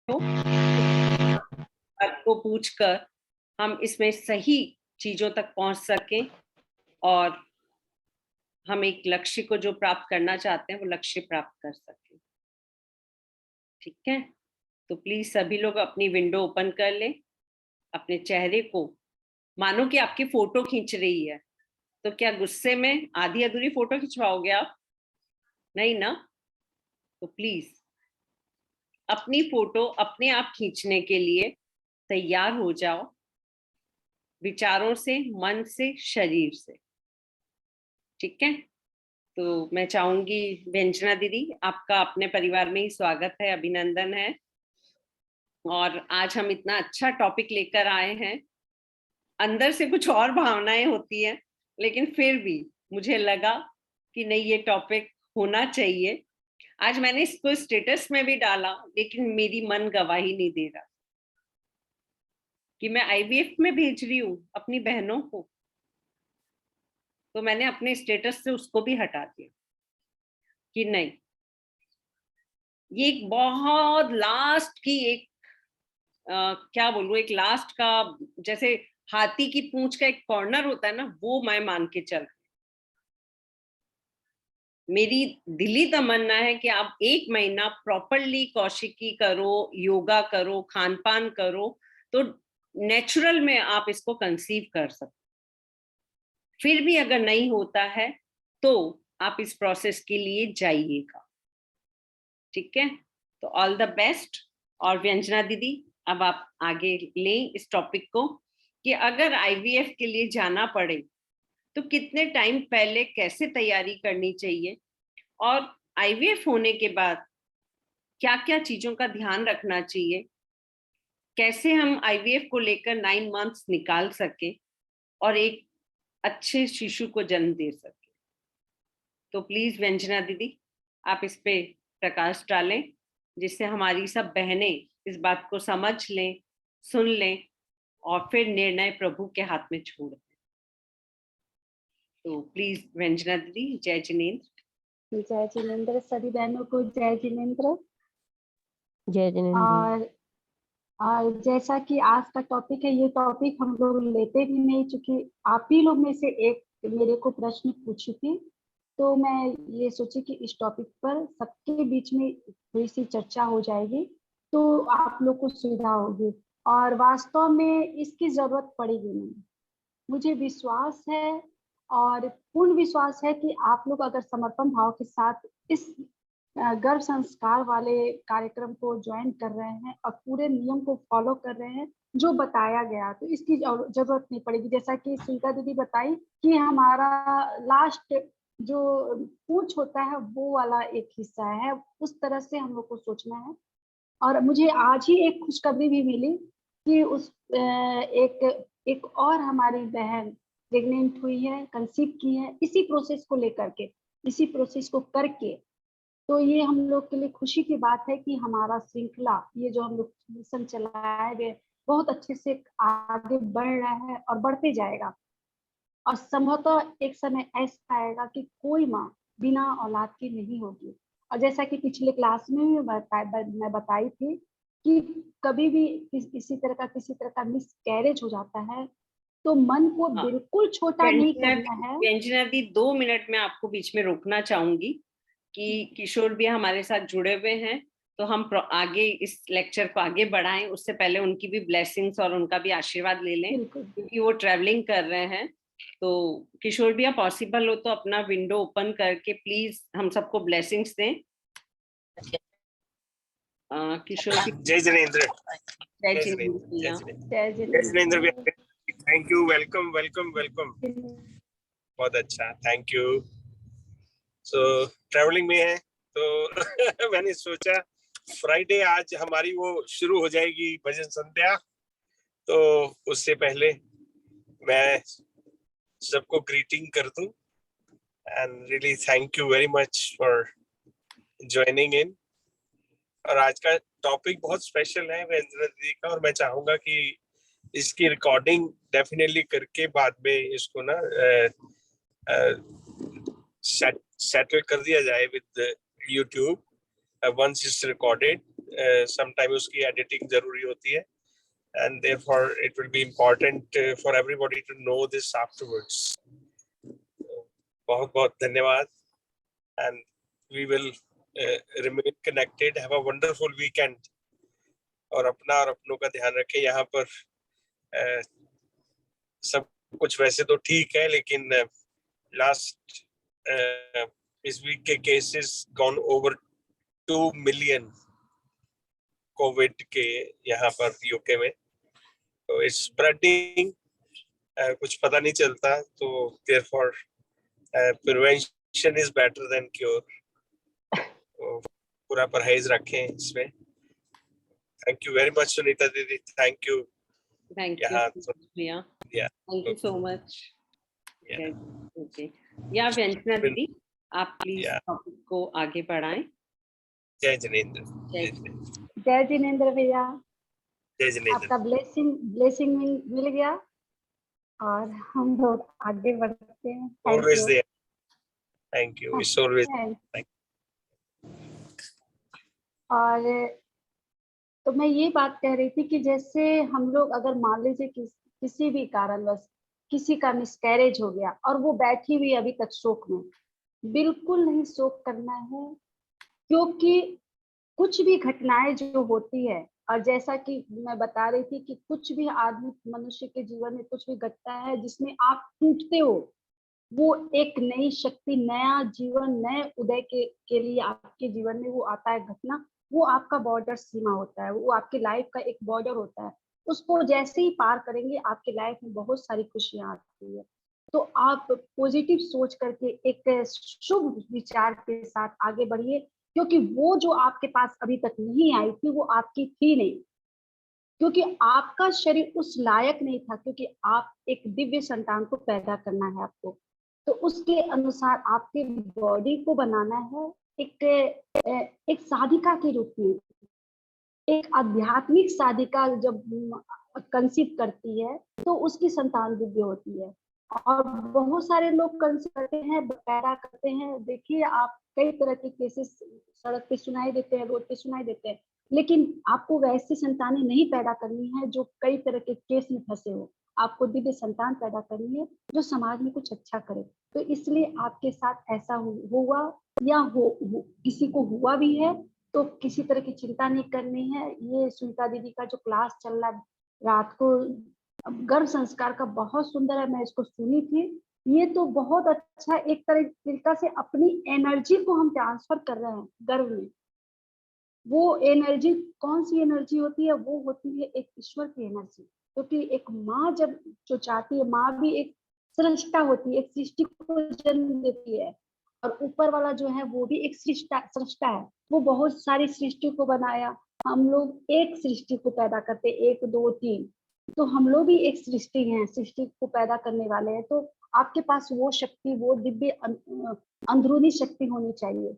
हो, बात को पूछकर हम इसमें सही चीजों तक पहुंच सकें और हम एक लक्ष्य को जो प्राप्त करना चाहते हैं वो लक्ष्य प्राप्त कर सकें। ठीक है, तो प्लीज सभी लोग अपनी विंडो ओपन कर लें, अपने चेहरे को मानो कि आपकी फोटो खींच रही है। तो क्या गुस्से में आधी अधूरी फोटो खिंचवाओगे आप? नहीं ना? तो प्लीज अपनी फोटो अपने आप खींचने के लिए तैयार हो जाओ, विचारों से, मन से, शरीर से। ठीक है, तो मैं चाहूंगी व्यंजना दीदी, आपका अपने परिवार में ही स्वागत है, अभिनंदन है। और आज हम इतना अच्छा टॉपिक लेकर आए हैं। अंदर से कुछ और भावनाएं होती हैं, लेकिन फिर भी मुझे लगा कि नहीं, ये टॉपिक होना चाहिए। आज मैंने इसको स्टेटस में भी डाला, लेकिन मेरी मन गवाही नहीं दे रहा कि मैं आईवीएफ में भेज रही हूँ अपनी बहनों को। तो मैंने अपने स्टेटस से उसको भी हटा दिया कि नहीं, ये एक बहुत लास्ट की एक क्या बोलूं, एक लास्ट का, जैसे हाथी की पूंछ का एक कॉर्नर होता है ना, वो मैं मान के चल। मेरी दिली तमन्ना है कि आप 1 महीना प्रॉपरली कौशिकी करो, योगा करो, खान पान करो, तो नेचुरल में आप इसको कंसीव कर सकते। फिर भी अगर नहीं होता है तो आप इस प्रोसेस के लिए जाइएगा। ठीक है, तो ऑल द बेस्ट। और व्यंजना दीदी, अब आप आगे लें इस टॉपिक को कि अगर आईवीएफ के लिए जाना पड़े तो कितने टाइम पहले कैसे तैयारी करनी चाहिए, और आईवीएफ होने के बाद क्या क्या चीजों का ध्यान रखना चाहिए, कैसे हम आईवीएफ को लेकर 9 मंथ्स निकाल सके और एक अच्छे शिशु को जन्म दे सके। तो प्लीज व्यंजना दीदी, आप इस पे प्रकाश डालें, जिससे हमारी सब बहनें इस बात को समझ लें, सुन लें और फिर निर्णय प्रभु के हाथ में छोड़ दें। तो प्लीज व्यंजना दीदी। जय जिनेंद्र। जय जिनेंद्र, सभी बहनों को जय जिनेंद्र। जय जिनेंद्र। और जैसा कि आज का टॉपिक है, ये टॉपिक हम लोग लेते भी नहीं, चूंकि आप ही लोग में से एक मेरे को प्रश्न पूछी थी, तो मैं ये सोची कि इस टॉपिक पर सबके बीच में थोड़ी सी चर्चा हो जाएगी तो आप लोग को सुविधा होगी। और वास्तव में इसकी जरूरत पड़ेगी नहीं, मुझे विश्वास है और पूर्ण विश्वास है कि आप लोग अगर समर्पण भाव के साथ इस गर्भ संस्कार वाले कार्यक्रम को ज्वाइन कर रहे हैं और पूरे नियम को फॉलो कर रहे हैं जो बताया गया, तो इसकी जरूरत नहीं पड़ेगी। जैसा कि सुनीता दीदी बताई कि हमारा लास्ट जो पूंछ होता है वो वाला एक हिस्सा है, उस तरह से हम लोग को सोचना है। और मुझे आज ही एक खुशखबरी भी मिली कि उस एक और हमारी बहन प्रेग्नेंट हुई है, कंसीव की है, इसी प्रोसेस को लेकर के, इसी प्रोसेस को करके। तो ये हम लोग के लिए खुशी की बात है कि हमारा श्रृंखला, ये जो हम लोग मिशन चलाए हुए, बहुत अच्छे से आगे बढ़ रहा है और बढ़ते जाएगा। और संभवतः एक समय ऐसा आएगा कि कोई माँ बिना औलाद की नहीं होगी। और जैसा कि पिछले क्लास में भी मैं बताई थी कि कभी भी किसी तरह का मिसकैरेज हो जाता है तो मन को बिल्कुल छोटा नहीं करना है। व्यंजना दी, 2 मिनट में आपको बीच में रोकना चाहूंगी कि किशोर भी हमारे साथ जुड़े हुए हैं, तो हम आगे इस लेक्चर को आगे बढ़ाएं। उससे पहले उनकी भी ब्लेसिंग्स और उनका भी आशीर्वाद ले लें, क्योंकि वो ट्रैवलिंग कर रहे हैं। तो किशोर भैया, पॉसिबल हो तो अपना विंडो ओपन करके प्लीज हम सबको ब्लेसिंग्स दें। किशोर, जय जिनेंद्र। जय Jinendra, thank you, welcome welcome welcome, बहुत अच्छा, थैंक यू। सो ट्रैवलिंग में है तो मैंने सोचा फ्राइडे आज हमारी वो शुरू हो जाएगी भजन संध्या, तो उससे पहले मैं सबको ग्रीटिंग कर दूं and really thank you very much for joining in. और आज का टॉपिक बहुत स्पेशल है व्यंजना दीदी का, और मैं चाहूंगा कि इसकी रिकॉर्डिंग डेफिनेटली करके बाद में इसको ना सेटल कर दिया जाए with YouTube once it's recorded, sometime उसकी एडिटिंग जरूरी होती है, and therefore it will be important for everybody to know this afterwards. बहुत बहुत धन्यवाद, and we will remain connected. Have a wonderful weekend. और अपना और अपनों का ध्यान रखें। यहाँ पर सब कुछ वैसे तो ठीक है, लेकिन लास्ट इस वीक के cases gone over 2 million Covid के यहाँ पर यूके में। तो इट्स स्प्रेडिंग, कुछ पता नहीं चलता, तो therefore prevention is better than cure. तो पूरा परहेज रखें इसमें। Thank you very much Sunita didi, thank you. Thank you, Priya. Yeah. Thank you so much. Yeah. Okay. Yeah, व्यंजना दीदी, आप प्लीज Yeah. टॉपिक को आगे बढ़ाएं। जय जिनेंद्र। जय जिनेंद्र भैया, जय जिनेंद्र। आपका ब्लेसिंग मिल गया और हम लोग आगे बढ़ते हैं। Always there. Thank you. It's always there. और तो मैं ये बात कह रही थी कि जैसे हम लोग अगर मान लीजिए किसी भी कारणवश किसी का मिसकैरेज हो गया और वो बैठी हुई अभी तक शोक में, बिल्कुल नहीं शोक करना है, क्योंकि कुछ भी घटनाएं जो होती है, और जैसा कि मैं बता रही थी कि कुछ भी आदमी मनुष्य के जीवन में कुछ भी घटता है जिसमें आप टूटते हो, वो एक नई शक्ति, नया जीवन, नए उदय के लिए आपके जीवन में वो आता है घटना। वो आपका बॉर्डर सीमा होता है, वो आपकी लाइफ का एक बॉर्डर होता है। उसको जैसे ही पार करेंगे आपकी लाइफ में बहुत सारी खुशियां आती है। तो आप पॉजिटिव सोच करके एक शुभ विचार के साथ आगे बढ़िए, क्योंकि वो जो आपके पास अभी तक नहीं आई थी वो आपकी थी नहीं, क्योंकि आपका शरीर उस लायक नहीं था, क्योंकि आप एक दिव्य संतान को पैदा करना है आपको। तो उसके अनुसार आपके बॉडी को बनाना है एक साधिका के रूप में। एक आध्यात्मिक साधिका जब कंसीव करती है तो उसकी संतान दिव्य होती है। और बहुत सारे लोग कंसीव करते हैं, पैदा करते हैं। देखिए आप कई तरह के केसेस सड़क पे सुनाई देते हैं, रोड पे सुनाई देते हैं, लेकिन आपको वैसी संतानें नहीं पैदा करनी है जो कई तरह के केस में फंसे हो। आपको दिव्य संतान पैदा करनी है जो समाज में कुछ अच्छा करे। तो इसलिए आपके साथ ऐसा हुआ या किसी को हुआ भी है तो किसी तरह की चिंता नहीं करनी है। ये सुनीता दीदी का जो क्लास चल रहा रात को गर्भ संस्कार का, बहुत सुंदर है, मैं इसको सुनी थी। ये तो बहुत अच्छा, एक तरीका से अपनी एनर्जी को हम ट्रांसफर कर रहे हैं गर्भ में। वो एनर्जी कौन सी एनर्जी होती है? वो होती है एक ईश्वर की एनर्जी, क्योंकि एक माँ जब जो चाहती है, माँ भी एक सृष्टा होती है, एक सृष्टि को जन्म देती है, और ऊपर वाला जो है वो भी एक सृष्टा है। वो बहुत सारी सृष्टि को बनाया, हम लोग एक सृष्टि को पैदा करते, 1 2 3, तो हम लोग भी एक सृष्टि हैं, सृष्टि को पैदा करने वाले हैं। तो आपके पास वो शक्ति, वो दिव्य अंदरूनी शक्ति होनी चाहिए।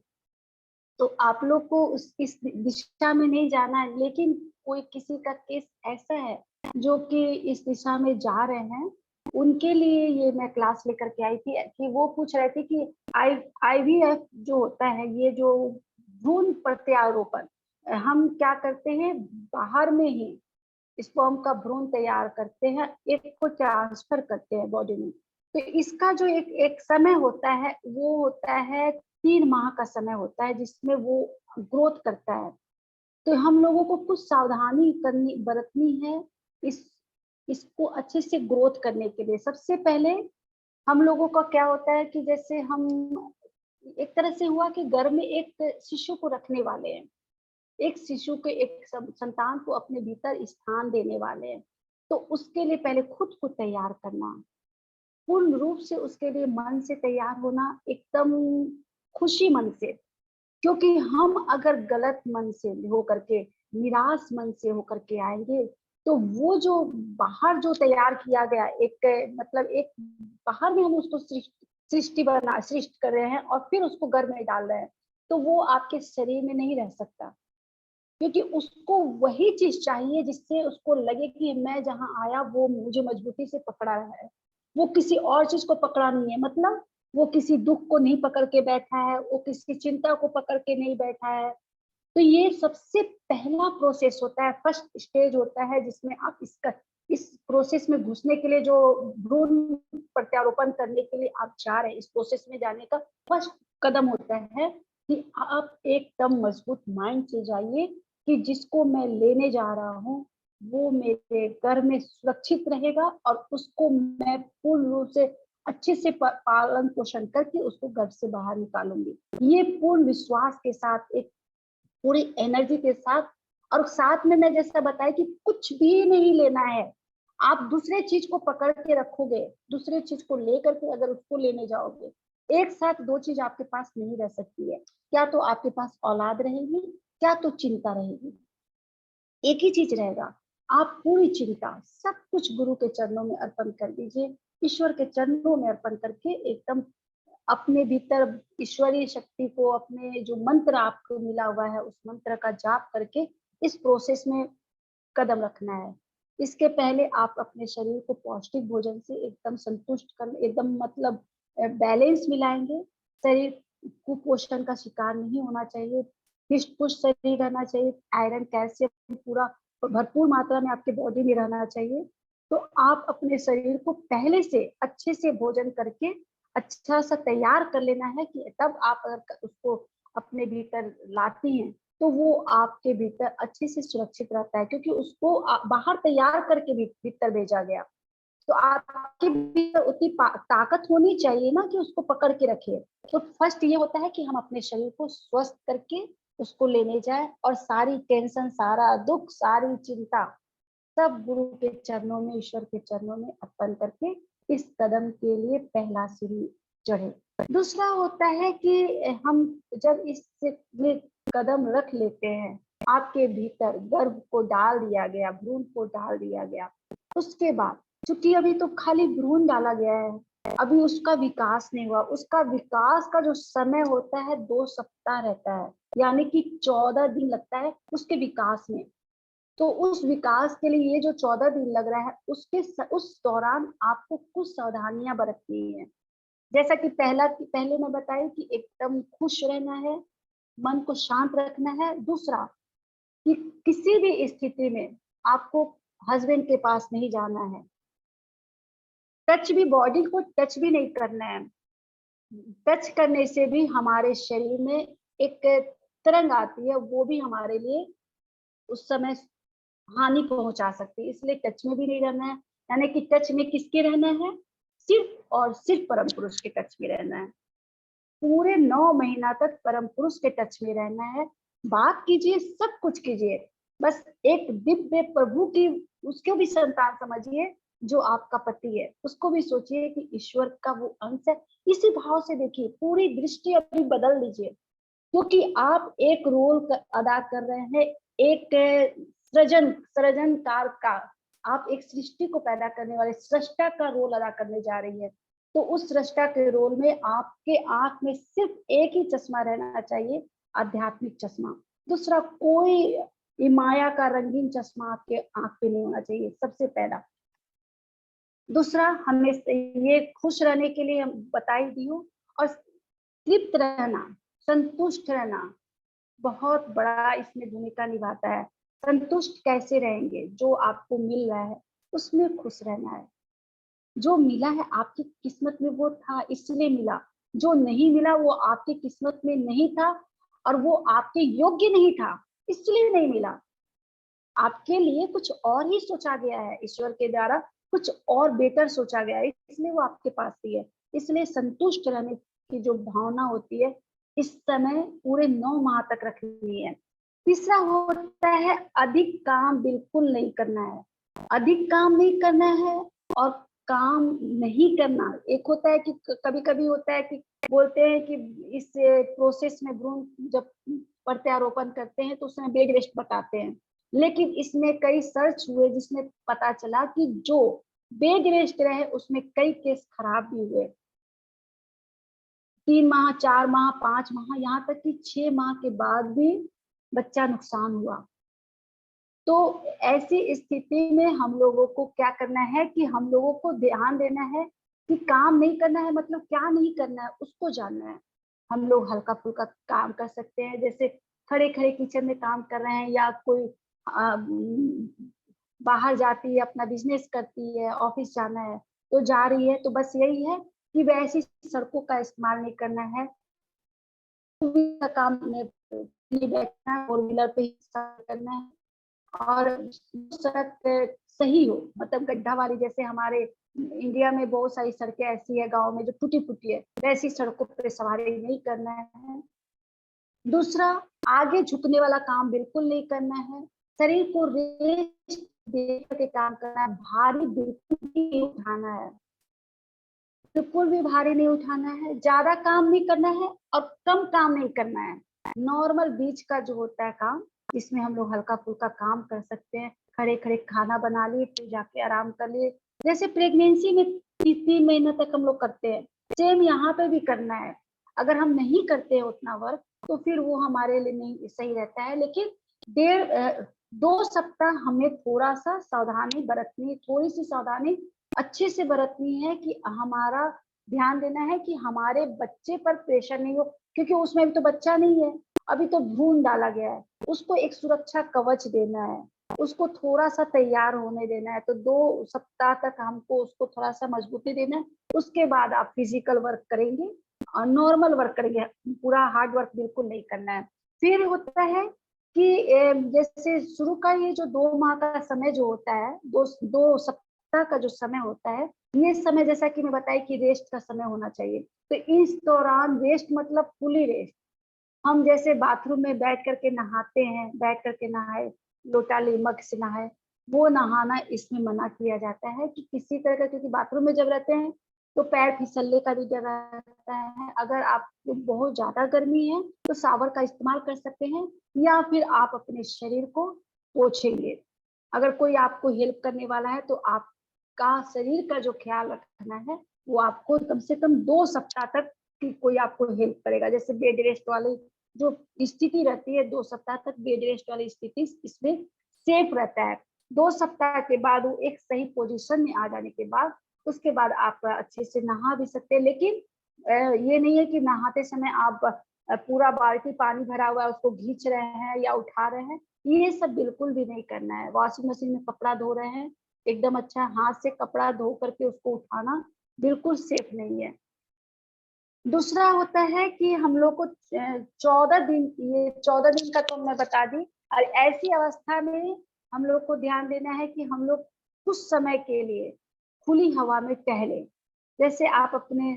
तो आप लोग को इस दिशा में नहीं जाना है, लेकिन कोई किसी का केस ऐसा है जो कि इस दिशा में जा रहे हैं, उनके लिए ये मैं क्लास लेकर के आई थी कि वो पूछ रहे थे कि IVF जो होता है, ये जो भ्रूण प्रत्यारोपण, हम क्या करते हैं, बाहर में ही स्पर्म का भ्रूण तैयार करते हैं, एक को ट्रांसफर करते हैं बॉडी में। तो इसका जो एक समय होता है, वो होता है 3 माह का समय होता है जिसमें वो ग्रोथ करता है। तो हम लोगों को कुछ सावधानी बरतनी है इसको अच्छे से ग्रोथ करने के लिए। सबसे पहले हम लोगों का क्या होता है कि जैसे हम एक तरह से हुआ कि घर में एक शिशु को रखने वाले हैं, एक शिशु के एक संतान को अपने भीतर स्थान देने वाले हैं। तो उसके लिए पहले खुद को तैयार करना, पूर्ण रूप से उसके लिए मन से तैयार होना, एकदम खुशी मन से। क्योंकि हम अगर गलत मन से होकर के, निराश मन से होकर के आएंगे, तो वो जो बाहर जो तैयार किया गया एक मतलब एक बाहर में हम उसको सृष्टि कर रहे हैं और फिर उसको घर में डाल रहे हैं, तो वो आपके शरीर में नहीं रह सकता। क्योंकि उसको वही चीज चाहिए जिससे उसको लगे कि मैं जहाँ आया वो मुझे मजबूती से पकड़ा है, वो किसी और चीज को पकड़ा नहीं है। मतलब वो किसी दुख को नहीं पकड़ के बैठा है, वो किसी चिंता को पकड़ के नहीं बैठा है, तो ये सबसे पहला प्रोसेस होता है, फर्स्ट स्टेज होता है, जिसमें आप इस प्रोसेस में घुसने के लिए, जो भ्रूण प्रत्यारोपण करने के लिए आप जा रहे हैं, इस प्रोसेस में जाने का फर्स्ट कदम होता है कि आप एकदम मजबूत माइंड से जाइए कि जिसको मैं लेने जा रहा हूँ वो मेरे घर में सुरक्षित रहेगा और उसको मैं पूर्ण रूप से अच्छे से पालन पोषण करके उसको घर से बाहर निकालूंगी। ये पूर्ण विश्वास के साथ, एक पूरी एनर्जी के साथ, और साथ में मैं जैसा बताया कि कुछ भी नहीं लेना है। आप दूसरे चीज को पकड़ के रखोगे, दूसरे चीज को लेकर के अगर उसको लेने जाओगे, एक साथ दो चीज आपके पास नहीं रह सकती है। क्या तो आपके पास औलाद रहेगी, क्या तो चिंता रहेगी। एक ही चीज रहेगा, आप पूरी चिंता सब कुछ गुरु के चरणों में अर्पण कर दीजिए, ईश्वर के चरणों में अर्पण करके एकदम अपने भीतर ईश्वरीय शक्ति को, अपने जो मंत्र आपको मिला हुआ है उस मंत्र का जाप करके इस प्रोसेस में कदम रखना है। इसके पहले आप अपने शरीर को पौष्टिक भोजन से एकदम संतुष्ट कर, एकदम मतलब बैलेंस मिलाएंगे। शरीर कुपोषण का शिकार नहीं होना चाहिए, हिष्ट पुष्ट शरीर रहना चाहिए, आयरन कैल्शियम पूरा भरपूर मात्रा में आपके बॉडी में रहना चाहिए। तो आप अपने शरीर को पहले से अच्छे से भोजन करके अच्छा सा तैयार कर लेना है कि तब आप अगर उसको अपने भीतर लाती हैं तो वो आपके भीतर अच्छे से सुरक्षित रहता है, क्योंकि उसको बाहर तैयार करके भीतर भेजा गया। तो आपके भीतर उतनी ताकत होनी चाहिए ना कि उसको पकड़ के रखे। तो फर्स्ट ये होता है कि हम अपने शरीर को स्वस्थ करके उसको लेने जाए और सारी टेंशन, सारा दुख, सारी चिंता सब गुरु के चरणों में, ईश्वर के चरणों में अर्पण करके इस कदम के लिए पहला सीढ़ी चढ़े। दूसरा होता है कि हम जब इस कदम रख लेते हैं, आपके भीतर गर्भ को डाल दिया गया, भ्रूण को डाल दिया गया, उसके बाद चूंकि अभी तो खाली भ्रूण डाला गया है, अभी उसका विकास नहीं हुआ। उसका विकास का जो समय होता है 2 सप्ताह रहता है, यानी कि 14 दिन लगता है उसके विकास में। तो उस विकास के लिए ये जो 14 दिन लग रहा है, उस दौरान आपको कुछ सावधानियां बरतनी है। जैसा कि पहले मैं बताई कि एकदम खुश रहना है, मन को शांत रखना है। दूसरा कि किसी भी स्थिति में आपको हस्बैंड के पास नहीं जाना है, टच भी, बॉडी को टच भी नहीं करना है। टच करने से भी हमारे शरीर में एक तरंग आती है, वो भी हमारे लिए उस समय हानि पहुंचा सकती है, इसलिए टच में भी नहीं रहना है। यानी कि टच में किसके रहना है? सिर्फ और सिर्फ परम पुरुष के टच में रहना है। पूरे 9 महीना तक परम पुरुष के टच में रहना है। बात कीजिए, सब कुछ कीजिए, बस एक दिव्य प्रभु की, उसको भी संतान समझिए जो आपका पति है, उसको भी सोचिए कि ईश्वर का वो अंश है। इसी भाव से देखिए, पूरी दृष्टि अपनी बदल लीजिए, क्योंकि आप एक रोल अदा कर रहे हैं, एक सृजनकार का, आप एक सृष्टि को पैदा करने वाले सृष्टा का रोल अदा करने जा रही है। तो उस सृष्टा के रोल में आपके आंख में सिर्फ एक ही चश्मा रहना चाहिए, आध्यात्मिक चश्मा। दूसरा कोई माया का रंगीन चश्मा आपके आंख पे नहीं होना चाहिए, सबसे पहला। दूसरा, हमें ये खुश रहने के लिए हम बताई दी हूँ, और तृप्त रहना, संतुष्ट रहना बहुत बड़ा इसमें भूमिका निभाता है। संतुष्ट कैसे रहेंगे? जो आपको मिल रहा है उसमें खुश रहना है। जो मिला है आपकी किस्मत में वो था इसलिए मिला, जो नहीं मिला वो आपकी किस्मत में नहीं था और वो आपके योग्य नहीं था इसलिए नहीं मिला। आपके लिए कुछ और ही सोचा गया है, ईश्वर के द्वारा कुछ और बेटर सोचा गया है, इसलिए वो आपके पास ही है। इसलिए संतुष्ट रहने की जो भावना होती है इस समय पूरे 9 माह तक रखनी है। तीसरा होता है अधिक काम बिल्कुल नहीं करना है। अधिक काम नहीं करना है और काम नहीं करना। एक होता है कि कभी कभी होता है कि बोलते हैं कि इस प्रोसेस में भ्रूण जब प्रत्यारोपण करते हैं तो उसमें बेड रेस्ट बताते हैं, लेकिन इसमें कई सर्च हुए जिसमें पता चला कि जो बेड रेस्ट रहे उसमें कई केस खराब भी हुए। 3 माह, 4 माह, 5 माह, यहाँ तक कि 6 माह के बाद भी बच्चा नुकसान हुआ। तो ऐसी स्थिति में हम लोगों को क्या करना है कि हम लोगों को ध्यान देना है कि काम नहीं करना है मतलब क्या नहीं करना है उसको जानना है। हम लोग हल्का फुल्का काम कर सकते हैं, जैसे खड़े खड़े किचन में काम कर रहे हैं, या कोई बाहर जाती है, अपना बिजनेस करती है, ऑफिस जाना है तो जा रही है, तो बस यही है कि वैसी सड़कों का इस्तेमाल नहीं करना है। का काम नहीं बैठना है, 4 व्हीलर पे ही करना है, और सड़क सही हो, मतलब गड्ढा वाली, जैसे हमारे इंडिया में बहुत सारी सड़कें ऐसी है गांव में जो टूटी फूटी है, वैसी सड़कों पे सवारी नहीं करना है। दूसरा, आगे झुकने वाला काम बिल्कुल नहीं करना है। शरीर को रेस्ट दे के काम करना है, भारी बिल्कुल नहीं उठाना है, बिल्कुल भी भारी नहीं उठाना है। ज्यादा काम नहीं करना है और कम काम नहीं करना है। नॉर्मल बीच का जो होता है काम, इसमें हम लोग हल्का फुल्का काम कर सकते हैं। खड़े खड़े खाना बना लिए, फिर जाके आराम कर लिए, जैसे प्रेगनेंसी में 3 महीने तक हम लोग करते हैं, सेम यहाँ पे भी करना है। अगर हम नहीं करते हैं उतना वर्क तो फिर वो हमारे लिए नहीं सही रहता है। लेकिन 2 सप्ताह हमें थोड़ा सा सावधानी बरतनी, थोड़ी सी सावधानी अच्छे से बरतनी है कि हमारा ध्यान देना है कि हमारे बच्चे पर प्रेशर नहीं हो, क्योंकि उसमें भी तो बच्चा नहीं है, अभी तो भ्रूण डाला गया है, उसको एक सुरक्षा कवच देना है, उसको थोड़ा सा तैयार होने देना है। तो 2 सप्ताह तक हमको उसको थोड़ा सा मजबूती देना है। उसके बाद आप फिजिकल वर्क करेंगे और नॉर्मल वर्क करेंगे, पूरा हार्ड वर्क बिल्कुल नहीं करना है। फिर होता है कि जैसे शुरू का ये जो 2 माह का समय जो होता है, 2 सप्ताह का जो समय होता है, ये समय जैसा कि मैं बताई कि रेस्ट का समय होना चाहिए। तो इस दौरान रेस्ट मतलब फुली रेस्ट। हम जैसे बाथरूम में बैठ करके नहाते हैं, बैठ करके नहाए, लोटा ले मग से नहाए, वो नहाना इसमें मना किया जाता है कि किसी तरह का, क्योंकि बाथरूम में जब रहते हैं तो पैर फिसलने का भी डर रहता है। अगर आपको बहुत ज्यादा गर्मी है तो सावर का इस्तेमाल कर सकते हैं, या फिर आप अपने शरीर को पोछेंगे। अगर कोई आपको हेल्प करने वाला है तो आपका शरीर का जो ख्याल रखना है वो आपको कम से कम 2 सप्ताह तक कि कोई आपको हेल्प करेगा। जैसे बेड रेस्ट वाली जो स्थिति रहती है, 2 सप्ताह तक बेड रेस्ट वाली स्थिति इसमें सेफ रहता है। 2 सप्ताह के बाद वो एक सही पोजीशन में आ जाने के बाद उसके बाद आप अच्छे से नहा भी सकते हैं। लेकिन ये नहीं है कि नहाते समय आप पूरा बाल्टी पानी भरा हुआ है उसको खींच रहे हैं या उठा रहे हैं, ये सब बिल्कुल भी नहीं करना है। वॉशिंग मशीन में कपड़ा धो रहे हैं, एकदम अच्छा हाथ से कपड़ा धो करके उसको उठाना बिल्कुल सेफ नहीं है। दूसरा होता है कि हम लोग को 14 दिन, ये 14 दिन का तो मैं बता दी, और ऐसी अवस्था में हम लोग को ध्यान देना है कि हम लोग कुछ समय के लिए खुली हवा में टहले। जैसे आप अपने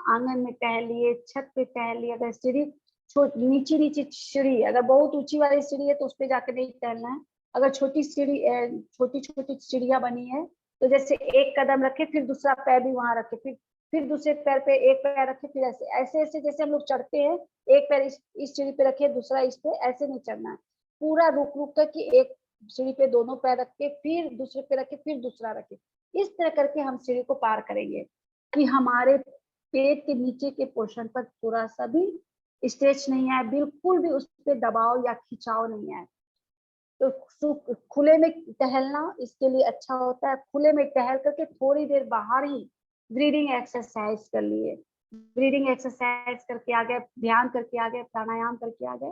आंगन में टहलिए, छत पे टहलिए, अगर सीढ़ी नीचे नीचे सीढ़ी, अगर बहुत ऊंची वाली सीढ़ी है तो उस पर जाकर नहीं टहलना है। अगर छोटी सीढ़ी, छोटी छोटी सीढ़ियां बनी है तो जैसे एक कदम रखे फिर दूसरा पैर भी वहां रखे, फिर दूसरे पैर पे एक पैर रखे, फिर ऐसे ऐसे ऐसे जैसे हम लोग चढ़ते हैं, एक पैर इस सीढ़ी पे रखे, दूसरा इस पे, ऐसे नहीं चढ़ना है। पूरा रुक रुक कर कि एक सीढ़ी पे दोनों पैर रख के फिर दूसरे पे रखे फिर दूसरा रखे, इस तरह करके हम सीढ़ी को पार करेंगे कि हमारे पेट के नीचे के पोर्शन पर थोड़ा सा भी स्ट्रेच नहीं आए, बिल्कुल भी उस पर दबाव या खिंचाव नहीं आए। तो खुले में टहलना इसके लिए अच्छा होता है। खुले में टहल करके थोड़ी देर बाहर ही ब्रीदिंग एक्सरसाइज कर लिए, ब्रीदिंग एक्सरसाइज करके आ गए, ध्यान करके आ गए, प्राणायाम करके आ गए,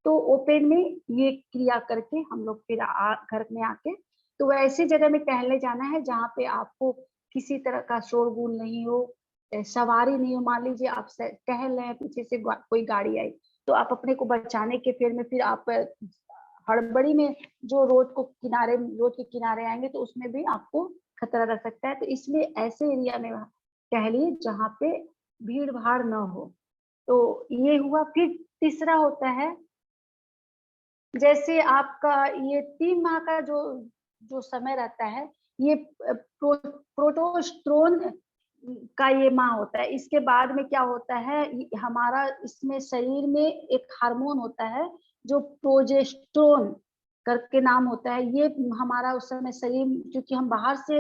तो ओपन में ये क्रिया करके हम लोग फिर घर में आके तो वैसी जगह में टहलने जाना है जहाँ पे आपको किसी तरह का शोरगुल नहीं हो, सवारी नहीं हो। मान लीजिए आप टहल रहे हैं, पीछे से कोई गाड़ी आई तो आप अपने को बचाने के फेर में फिर आप हड़बड़ी में जो रोड के किनारे आएंगे तो उसमें भी आपको खतरा रह सकता है। तो इसलिए ऐसे एरिया में टहलिए जहाँ पे भीड़ भाड़ न हो। तो ये हुआ। फिर तीसरा होता है, जैसे आपका ये 3 माह का जो जो समय रहता है, ये प्रोटोस्टेरोन का ये माह होता है। इसके बाद में क्या होता है, हमारा इसमें शरीर में एक हार्मोन होता है जो प्रोजेस्टेरोन करके नाम होता है। ये हमारा उस समय शरीर, क्योंकि हम बाहर से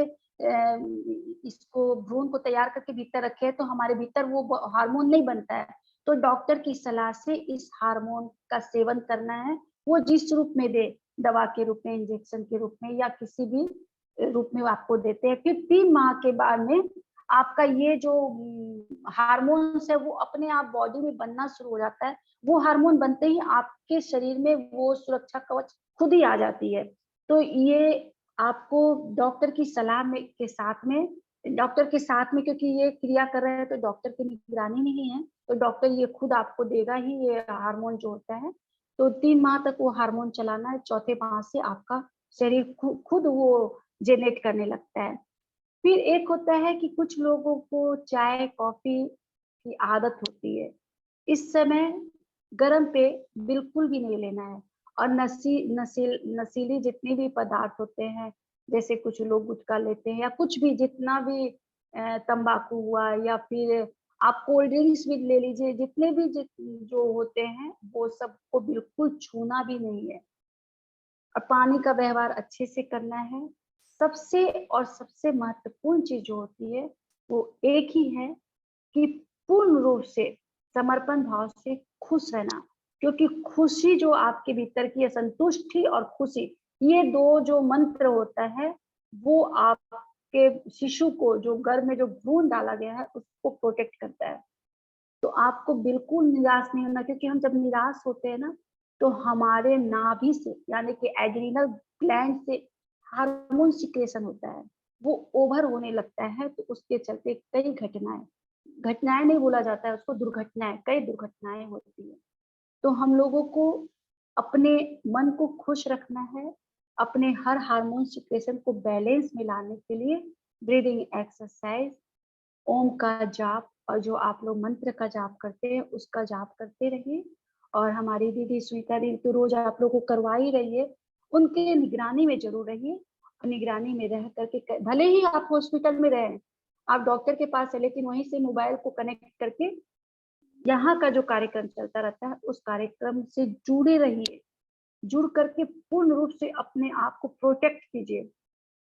इसको भ्रूण को तैयार करके भीतर रखे हैं तो हमारे भीतर वो हार्मोन नहीं बनता है। तो डॉक्टर की सलाह से इस हार्मोन का सेवन करना है, वो जिस रूप में दे, दवा के रूप में, इंजेक्शन के रूप में या किसी भी रूप में आपको देते हैं। फिर 3 माह के बाद में आपका ये जो हार्मोन्स है वो अपने आप बॉडी में बनना शुरू हो जाता है। वो हार्मोन बनते ही आपके शरीर में वो सुरक्षा कवच खुद ही आ जाती है। तो ये आपको डॉक्टर की सलाह में के साथ में क्योंकि ये क्रिया कर रहे हैं तो डॉक्टर की निगरानी नहीं है, तो डॉक्टर ये खुद आपको देगा ही ये हार्मोन जो होता है। तो 3 माह तक वो हार्मोन चलाना है, चौथे माह से आपका शरीर खुद वो जनरेट करने लगता है। फिर एक होता है कि कुछ लोगों को चाय कॉफी की आदत होती है। इस समय गरम पेय बिल्कुल भी नहीं लेना है और नशीली जितने भी पदार्थ होते हैं, जैसे कुछ लोग गुटखा लेते हैं या कुछ भी जितना भी तंबाकू हुआ या फिर आप कोल्ड ड्रिंक्स भी ले लीजिए, जितने भी जो होते हैं वो सबको बिल्कुल छूना भी नहीं है और पानी का व्यवहार अच्छे से करना है। सबसे महत्वपूर्ण चीज जो होती है वो एक ही है कि पूर्ण रूप से समर्पण भाव से खुश रहना, क्योंकि खुशी जो आपके भीतर की है, संतुष्टि और खुशी, ये 2 जो मंत्र होता है वो आपके शिशु को जो गर्भ में जो भ्रूण डाला गया है उसको प्रोटेक्ट करता है। तो आपको बिल्कुल निराश नहीं होना, क्योंकि हम जब निराश होते हैं ना तो हमारे नाभि से यानी कि एड्रिनल ग्लैंड से हार्मोन सिक्रेशन होता है, वो ओवर होने लगता है। तो उसके चलते कई घटनाएं नहीं बोला जाता है उसको, कई दुर्घटनाएं होती है। तो हम लोगों को अपने मन को खुश रखना है, अपने हर हार्मोन सिक्रेशन को बैलेंस में लाने के लिए ब्रीदिंग एक्सरसाइज, ओम का जाप और जो आप लोग मंत्र का जाप करते हैं उसका जाप करते रहिए। और हमारी दीदी स्वीता दीदी तो रोज आप लोग को करवा ही रही है, उनके निगरानी में जरूर रहिए। और निगरानी में रह करके भले ही आप हॉस्पिटल में रहें, आप डॉक्टर के पास है, लेकिन वहीं से मोबाइल को कनेक्ट करके यहाँ का जो कार्यक्रम चलता रहता है उस कार्यक्रम से जुड़े रहिए। जुड़ करके पूर्ण रूप से अपने आप को प्रोटेक्ट कीजिए,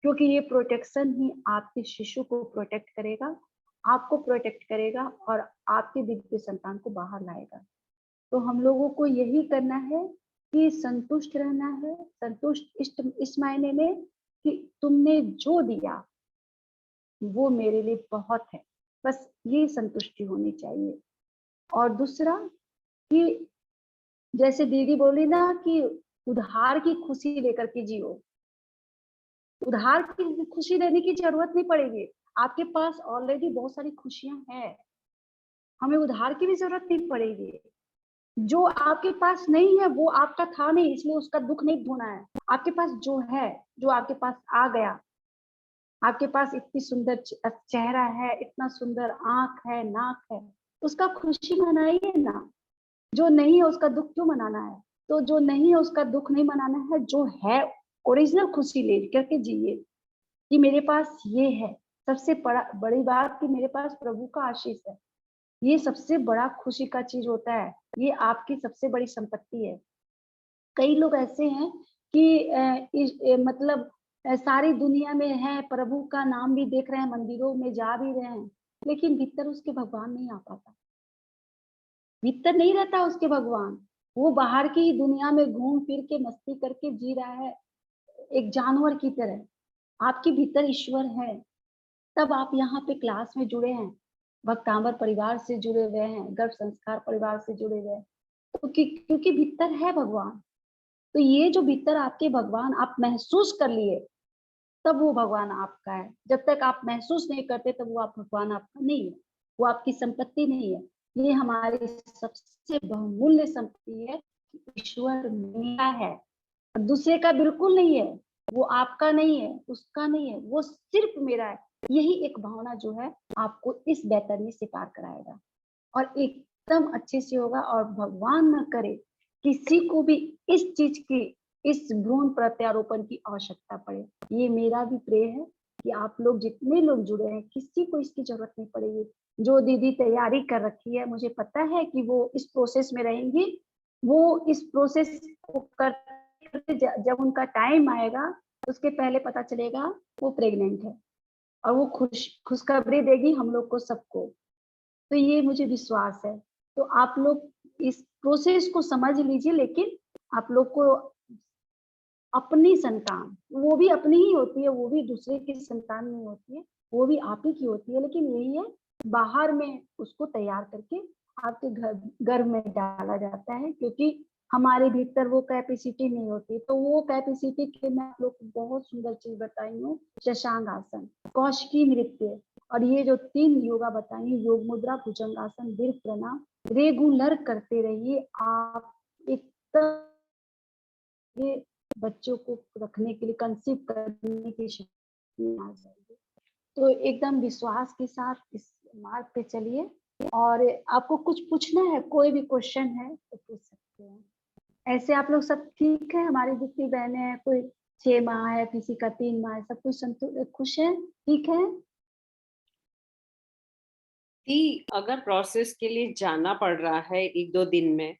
क्योंकि ये प्रोटेक्शन ही आपके शिशु को प्रोटेक्ट करेगा, आपको प्रोटेक्ट करेगा और आपके दिव्य संतान को बाहर लाएगा। तो हम लोगों को यही करना है कि संतुष्ट रहना है, संतुष्ट इस मायने में कि तुमने जो दिया वो मेरे लिए बहुत है, बस ये संतुष्टि होनी चाहिए। और दूसरा कि जैसे दीदी बोली ना कि उधार की खुशी लेकर के जियो, उधार की खुशी लेने की जरूरत नहीं पड़ेगी, आपके पास ऑलरेडी बहुत सारी खुशियां हैं, हमें उधार की भी जरूरत नहीं पड़ेगी। जो आपके पास नहीं है वो आपका था नहीं, इसलिए उसका दुख नहीं ढूंढना है। आपके पास जो है, जो आपके पास आ गया, आपके पास इतनी सुंदर चेहरा है, इतना सुंदर आंख है, नाक है, उसका खुशी मनाइए ना। जो नहीं है उसका दुख क्यों मनाना है? तो जो नहीं है उसका दुख नहीं मनाना है, जो है ओरिजिनल खुशी ले करके जिए कि मेरे पास ये है। सबसे बड़ी बात कि मेरे पास प्रभु का आशीष है, ये सबसे बड़ा खुशी का चीज होता है, ये आपकी सबसे बड़ी संपत्ति है। कई लोग ऐसे हैं कि मतलब सारी दुनिया में है, प्रभु का नाम भी देख रहे हैं, मंदिरों में जा भी रहे हैं, लेकिन भीतर उसके भगवान नहीं आ पाता, भीतर नहीं रहता उसके भगवान। वो बाहर की दुनिया में घूम फिर के मस्ती करके जी रहा है एक जानवर की तरह। आपके भीतर ईश्वर है, तब आप यहाँ पे क्लास में जुड़े हैं, भक्तांबर परिवार से जुड़े हुए हैं, गर्भ संस्कार परिवार से जुड़े हुए हैं, तो क्योंकि भीतर है भगवान। तो ये जो भीतर आपके भगवान आप महसूस कर लिए, तब वो भगवान आपका है। जब तक आप महसूस नहीं करते तब वो आप भगवान आपका नहीं है, वो आपकी संपत्ति नहीं है। ये हमारी सबसे बहुमूल्य संपत्ति है, ईश्वर मेरा है और दूसरे का बिल्कुल नहीं है, वो आपका नहीं है, उसका नहीं है, वो सिर्फ मेरा है। यही एक भावना जो है आपको इस बैतरनी से पार कराएगा और एकदम अच्छे से होगा। और भगवान न करे किसी को भी इस चीज की, इस भ्रूण प्रत्यारोपण की आवश्यकता पड़े। ये मेरा भी प्रे है कि आप लोग जितने लोग जुड़े हैं किसी को इसकी जरूरत नहीं पड़ेगी। जो दीदी तैयारी कर रखी है, मुझे पता है कि वो इस प्रोसेस में रहेंगी, वो इस प्रोसेस को करते जब उनका टाइम आएगा उसके पहले पता चलेगा वो प्रेग्नेंट है और वो खुशखबरी देगी हम लोग को, सबको। तो ये मुझे विश्वास है। तो आप लोग इस प्रोसेस को समझ लीजिए, लेकिन आप लोग को अपनी संतान, वो भी अपनी ही होती है, वो भी दूसरे की संतान नहीं होती है, वो भी आप ही की होती है, लेकिन यही है बाहर में उसको तैयार करके आपके घर में डाला जाता है, क्योंकि हमारे भीतर वो कैपेसिटी नहीं होती। तो वो कैपेसिटी के मैं आप लोग को बहुत सुंदर चीज बताई हूँ, शशांक आसन, कौशिकी नृत्य, और ये जो 3 योगा बताई, योग मुद्रा, भुजंगासन, दीर्घ प्रणाम, रेगुलर करते रहिए। आप एकदम ये बच्चों को रखने के लिए, कंसीव करने की शक्ति आ जाएगी। तो एकदम विश्वास के साथ इस मार्ग पे चलिए, और आपको कुछ पूछना है, कोई भी क्वेश्चन है तो पूछ सकते हैं। ऐसे आप लोग सब ठीक है? हमारी जितनी बहनें हैं, कोई 6 माह है, किसी का 3 माह है, सब कुछ खुश है, ठीक है? कि अगर प्रोसेस के लिए जाना पड़ रहा है 1-2 दिन में,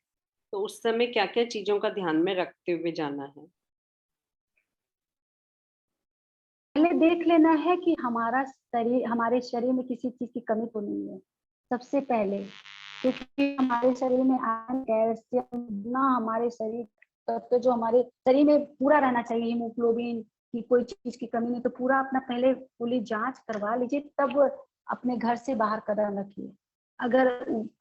तो उस समय क्या-क्या चीजों का ध्यान में रखते हुए जाना है? पहले देख लेना है कि हमारे शरीर में किसी चीज की कमी तो नहीं है, सबसे पहले, क्योंकि हमारे शरीर में आयरन, कैल्शियम ना, हमारे शरीर तो जो हमारे शरीर में पूरा रहना चाहिए, हीमोग्लोबिन की कोई चीज की कमी नहीं, तो पूरा अपना पहले पूरी जांच करवा लीजिए, तब अपने घर से बाहर कदम रखिए। अगर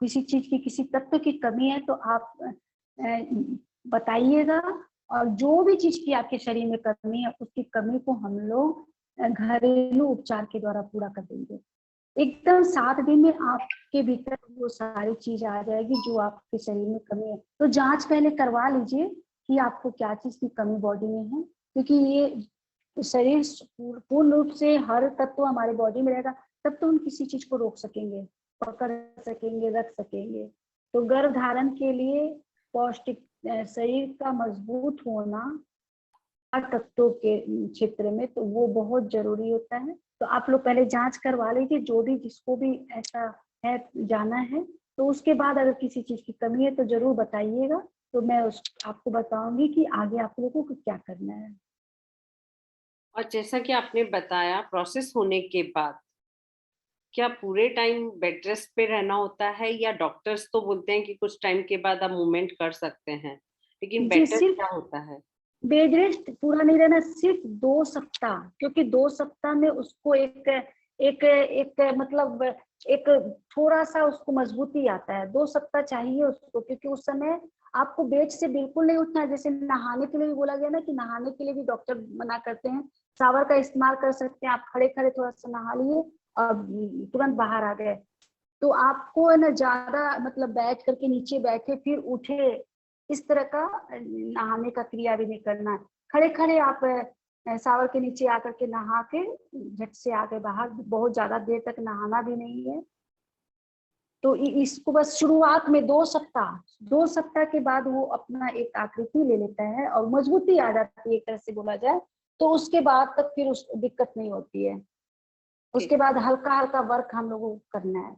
किसी चीज की, किसी तत्व की कमी है तो आप बताइएगा, और जो भी चीज की आपके शरीर में कमी है, उसकी कमी को हम लोग घरेलू उपचार के द्वारा पूरा कर देंगे। एकदम 7 दिन में आपके भीतर वो सारी चीज आ जाएगी जो आपके शरीर में कमी है। तो जांच पहले करवा लीजिए कि आपको क्या चीज की कमी बॉडी में है, क्योंकि ये शरीर पूर्ण रूप से हर तत्व हमारे बॉडी में रहेगा, तब तो हम किसी चीज को रोक सकेंगे, पकड़ सकेंगे, रख सकेंगे। तो गर्भ धारण के लिए पौष्टिक शरीर का मजबूत होना तत्वों के क्षेत्र में, तो वो बहुत जरूरी होता है। तो आप लोग पहले जांच करवा लीजिए, जो भी जिसको भी ऐसा है जाना है, तो उसके बाद अगर किसी चीज की कमी है तो जरूर बताइएगा, तो मैं आपको बताऊंगी कि आगे आप लोगों को क्या करना है। और जैसा कि आपने बताया, प्रोसेस होने के बाद क्या पूरे टाइम बेड रेस्ट पे रहना होता है, या डॉक्टर्स तो बोलते हैं कि कुछ टाइम के बाद आप मूवमेंट कर सकते हैं, लेकिन जी, बेड रेस्ट सिर्फ क्या होता है? बेड रेस्ट पूरा नहीं रहना, सिर्फ 2 सप्ताह, क्योंकि 2 सप्ताह में उसको एक एक एक मतलब एक थोड़ा सा उसको मजबूती आता है। 2 सप्ताह चाहिए उसको, क्योंकि उस समय आपको बेड से बिल्कुल नहीं उठना है। जैसे नहाने के लिए भी बोला गया ना, कि नहाने के लिए भी डॉक्टर मना करते हैं, शावर का इस्तेमाल कर सकते हैं, आप खड़े खड़े थोड़ा सा नहा लिए और तुरंत बाहर आ गए। तो आपको है ना ज्यादा मतलब बैठ करके नीचे बैठे फिर उठे, इस तरह का नहाने का क्रिया भी नहीं करना है। खड़े खड़े आप शावर के नीचे आकर के नहा के झट से आ गए बाहर, बहुत ज्यादा देर तक नहाना भी नहीं है। तो इसको बस शुरुआत में 2 सप्ताह के बाद वो अपना एक आकृति ले लेता है और मजबूती आ जाती है, एक तरह से बोला जाए। तो उसके बाद तक फिर उस दिक्कत नहीं होती है। उसके बाद हल्का हल्का वर्क हम लोगों को करना है।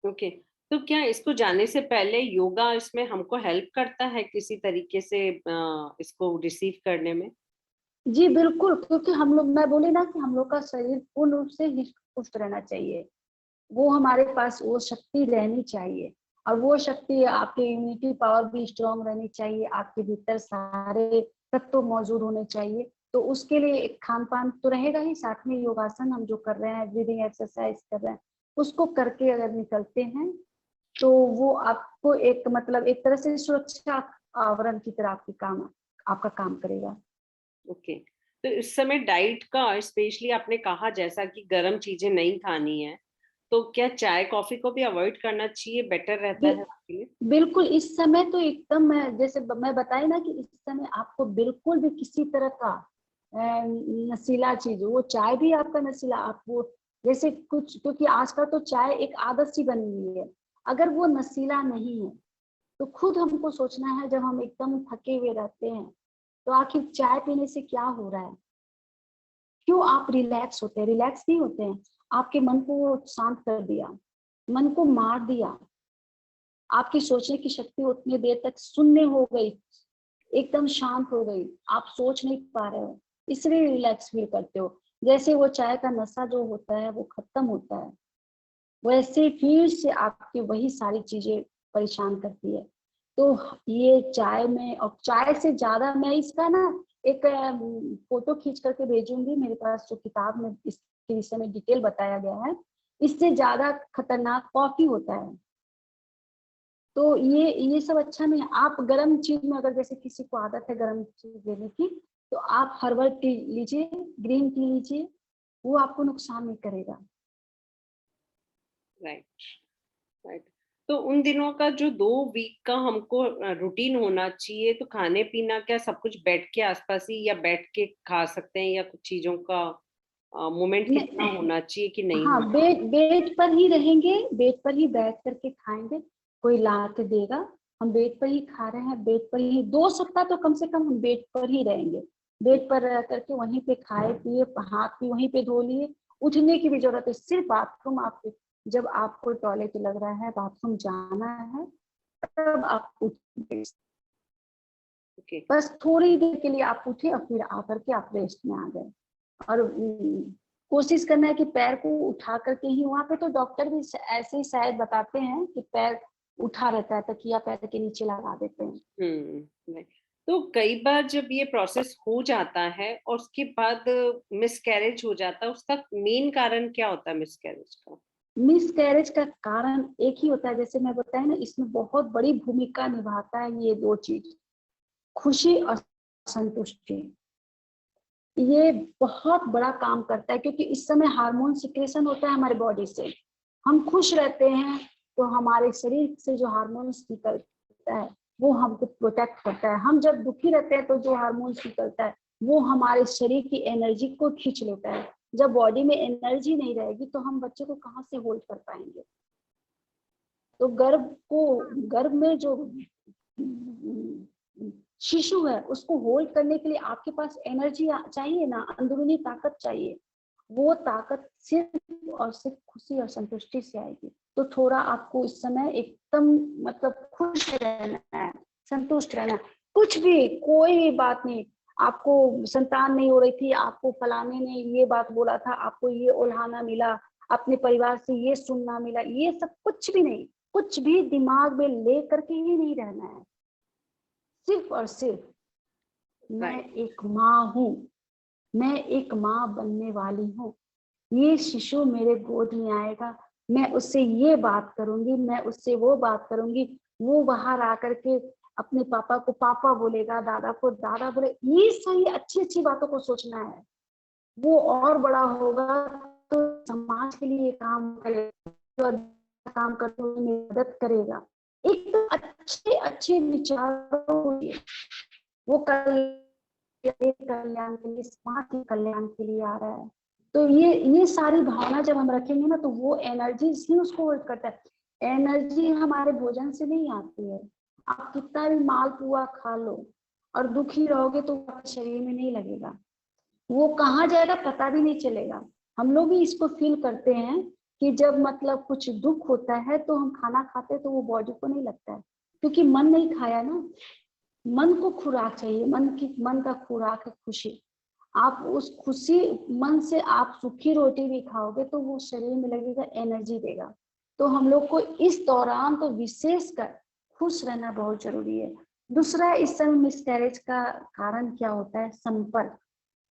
ओके, तो क्या इसको जाने से पहले योगा इसमें हमको हेल्प करता है किसी तरीके से इसको रिसीव करने में? जी बिल्कुल, क्योंकि हम लोग, मैं बोली ना कि हम लोग का शरीर पूर्ण रूप से हृष्ट पुष्ट रहना चाहिए, वो हमारे पास वो शक्ति रहनी चाहिए, और वो शक्ति आपके इम्यूनिटी पावर भी स्ट्रांग रहनी चाहिए, आपके भीतर सारे तत्व मौजूद होने चाहिए। तो उसके लिए एक खान पान तो रहेगा ही, साथ में योगासन हम जो कर रहे हैं, ब्रीदिंग एक्सरसाइज कर रहे हैं, उसको करके अगर निकलते हैं तो वो आपको एक मतलब एक तरह से सुरक्षा आवरण की तरह आपका काम करेगा। ओके, तो इस समय डाइट का स्पेशली आपने कहा जैसा कि गर्म चीजें नहीं खानी है, तो क्या चाय कॉफी को भी अवॉइड करना चाहिए, बेटर रहता है आपके लिए? बिल्कुल, इस समय तो एकदम जैसे मैं बताई ना कि इस समय आपको बिल्कुल भी किसी तरह का नशीला चीज, वो चाय भी आपका नशीला, आप वो जैसे कुछ, क्योंकि आजकल तो चाय एक आदत सी बनी हुई है, अगर वो नशीला नहीं है तो खुद हमको सोचना है। जब हम एकदम थके हुए रहते हैं तो आखिर चाय पीने से क्या हो रहा है, क्यों आप रिलैक्स होते हैं? रिलैक्स नहीं होते हैं, आपके मन को शांत कर दिया, मन को मार दिया, आपकी सोचने की शक्ति उतनी देर तक शून्य हो गई, एकदम शांत हो गई, आप सोच नहीं पा रहे हो, इसलिए रिलैक्स फील करते हो। जैसे वो चाय का नशा जो होता है वो खत्म होता है, वैसे फिर से आपकी वही सारी चीजें परेशान करती है। तो ये चाय में, और चाय से ज्यादा मैं इसका ना एक फोटो खींच करके भेजूंगी, मेरे पास जो किताब में इसके विषय में डिटेल बताया गया है। इससे ज्यादा खतरनाक कॉफी होता है। तो ये सब अच्छा नहीं है। आप गर्म चीज में अगर जैसे किसी को आदत है गर्म चीज लेने की, तो आप हर्बल टी लीजिए, ग्रीन टी लीजिए, वो आपको नुकसान नहीं करेगा। Right, right. तो उन दिनों का जो 2 वीक का हमको रूटीन होना चाहिए, तो खाने पीना क्या सब कुछ बैठ के आसपास ही, या बैठ के खा सकते हैं, या कुछ चीजों का मोमेंट कितना होना चाहिए कि नहीं? हाँ, बेड पर ही रहेंगे, बेड पर ही बैठ करके खाएंगे, कोई ला के देगा, हम बेड पर ही खा रहे हैं, बेड पर ही 2 सप्ताह तो कम से कम हम बेड पर ही रहेंगे। बेड पर रह करके वहीं पे खाए पिए, हाथ भी वहीं पे धो लिए, उठने की भी जरूरत है। सिर्फ बाथरूम आपके, जब आपको टॉयलेट लग रहा है, बाथरूम जाना है, तब आप उठिए। ओके। बस थोड़ी देर के लिए आप उठे और फिर आकर के आप रेस्ट में आ गए। और कोशिश करना है कि पैर को उठा करके ही, वहां पे तो डॉक्टर भी ऐसे ही शायद बताते हैं कि पैर उठा रहता है, तकिया पैर के नीचे लगा देते हैं। तो कई बार जब ये प्रोसेस हो जाता है और उसके बाद मिसकैरेज हो जाता है, उसका मेन कारण क्या होता है मिसकैरेज का? मिसकैरेज का कारण एक ही होता है, जैसे मैं बताया ना, इसमें बहुत बड़ी भूमिका निभाता है ये 2 चीज, खुशी और संतुष्टि। ये बहुत बड़ा काम करता है, क्योंकि इस समय हार्मोन सिक्रेशन होता है हमारे बॉडी से। हम खुश रहते हैं तो हमारे शरीर से जो हार्मोन्स निकलता है वो हमको प्रोटेक्ट करता है। हम जब दुखी रहते हैं तो जो हार्मोन्स निकलता है वो हमारे शरीर की एनर्जी को खींच लेता है। जब बॉडी में एनर्जी नहीं रहेगी तो हम बच्चे को कहाँ से होल्ड कर पाएंगे। तो गर्भ में जो शिशु है उसको होल्ड करने के लिए आपके पास एनर्जी चाहिए ना, अंदरूनी ताकत चाहिए। वो ताकत सिर्फ और सिर्फ खुशी और संतुष्टि से आएगी। तो थोड़ा आपको इस समय एकदम मतलब खुश रहना है, संतुष्ट रहना है। कुछ भी, कोई भी बात नहीं, आपको संतान नहीं हो रही थी, आपको फलाने ने ये बात बोला था, आपको ये उल्हाना मिला, अपने परिवार से ये सुनना मिला, ये सब कुछ भी नहीं, कुछ भी दिमाग में ले करके ही नहीं रहना है। सिर्फ और सिर्फ मैं एक माँ हूँ, मैं एक माँ बनने वाली हूँ, ये शिशु मेरे गोद में आएगा, मैं उससे ये बात करूंगी, मैं उससे वो बात करूंगी, वो बाहर आकर के अपने पापा को पापा बोलेगा, दादा को दादा बोले। ये सारी अच्छी अच्छी बातों को सोचना है। वो और बड़ा होगा तो समाज के लिए काम करेगा, काम करते हुए मदद करेगा। एक तो अच्छे अच्छे विचारों, वो कल्याण के लिए, समाज के कल्याण के लिए आ रहा है। तो ये सारी भावना जब हम रखेंगे ना, तो वो एनर्जी ही उसको होल्ड करता है। एनर्जी हमारे भोजन से नहीं आती है। आप कितना भी मालपुआ खा लो और दुखी रहोगे तो आपके शरीर में नहीं लगेगा, वो कहाँ जाएगा पता भी नहीं चलेगा। हम लोग भी इसको फील करते हैं कि जब मतलब कुछ दुख होता है तो हम खाना खाते हैं तो वो बॉडी को नहीं लगता है, क्योंकि मन नहीं खाया ना। मन को खुराक चाहिए, मन का खुराक है खुशी। आप उस खुशी मन से आप सूखी रोटी भी खाओगे तो वो शरीर में लगेगा, एनर्जी देगा। तो हम लोग को इस दौरान तो विशेषकर खुश रहना बहुत जरूरी है। दूसरा, इस समय मिसकैरेज का कारण क्या होता है? संपर्क।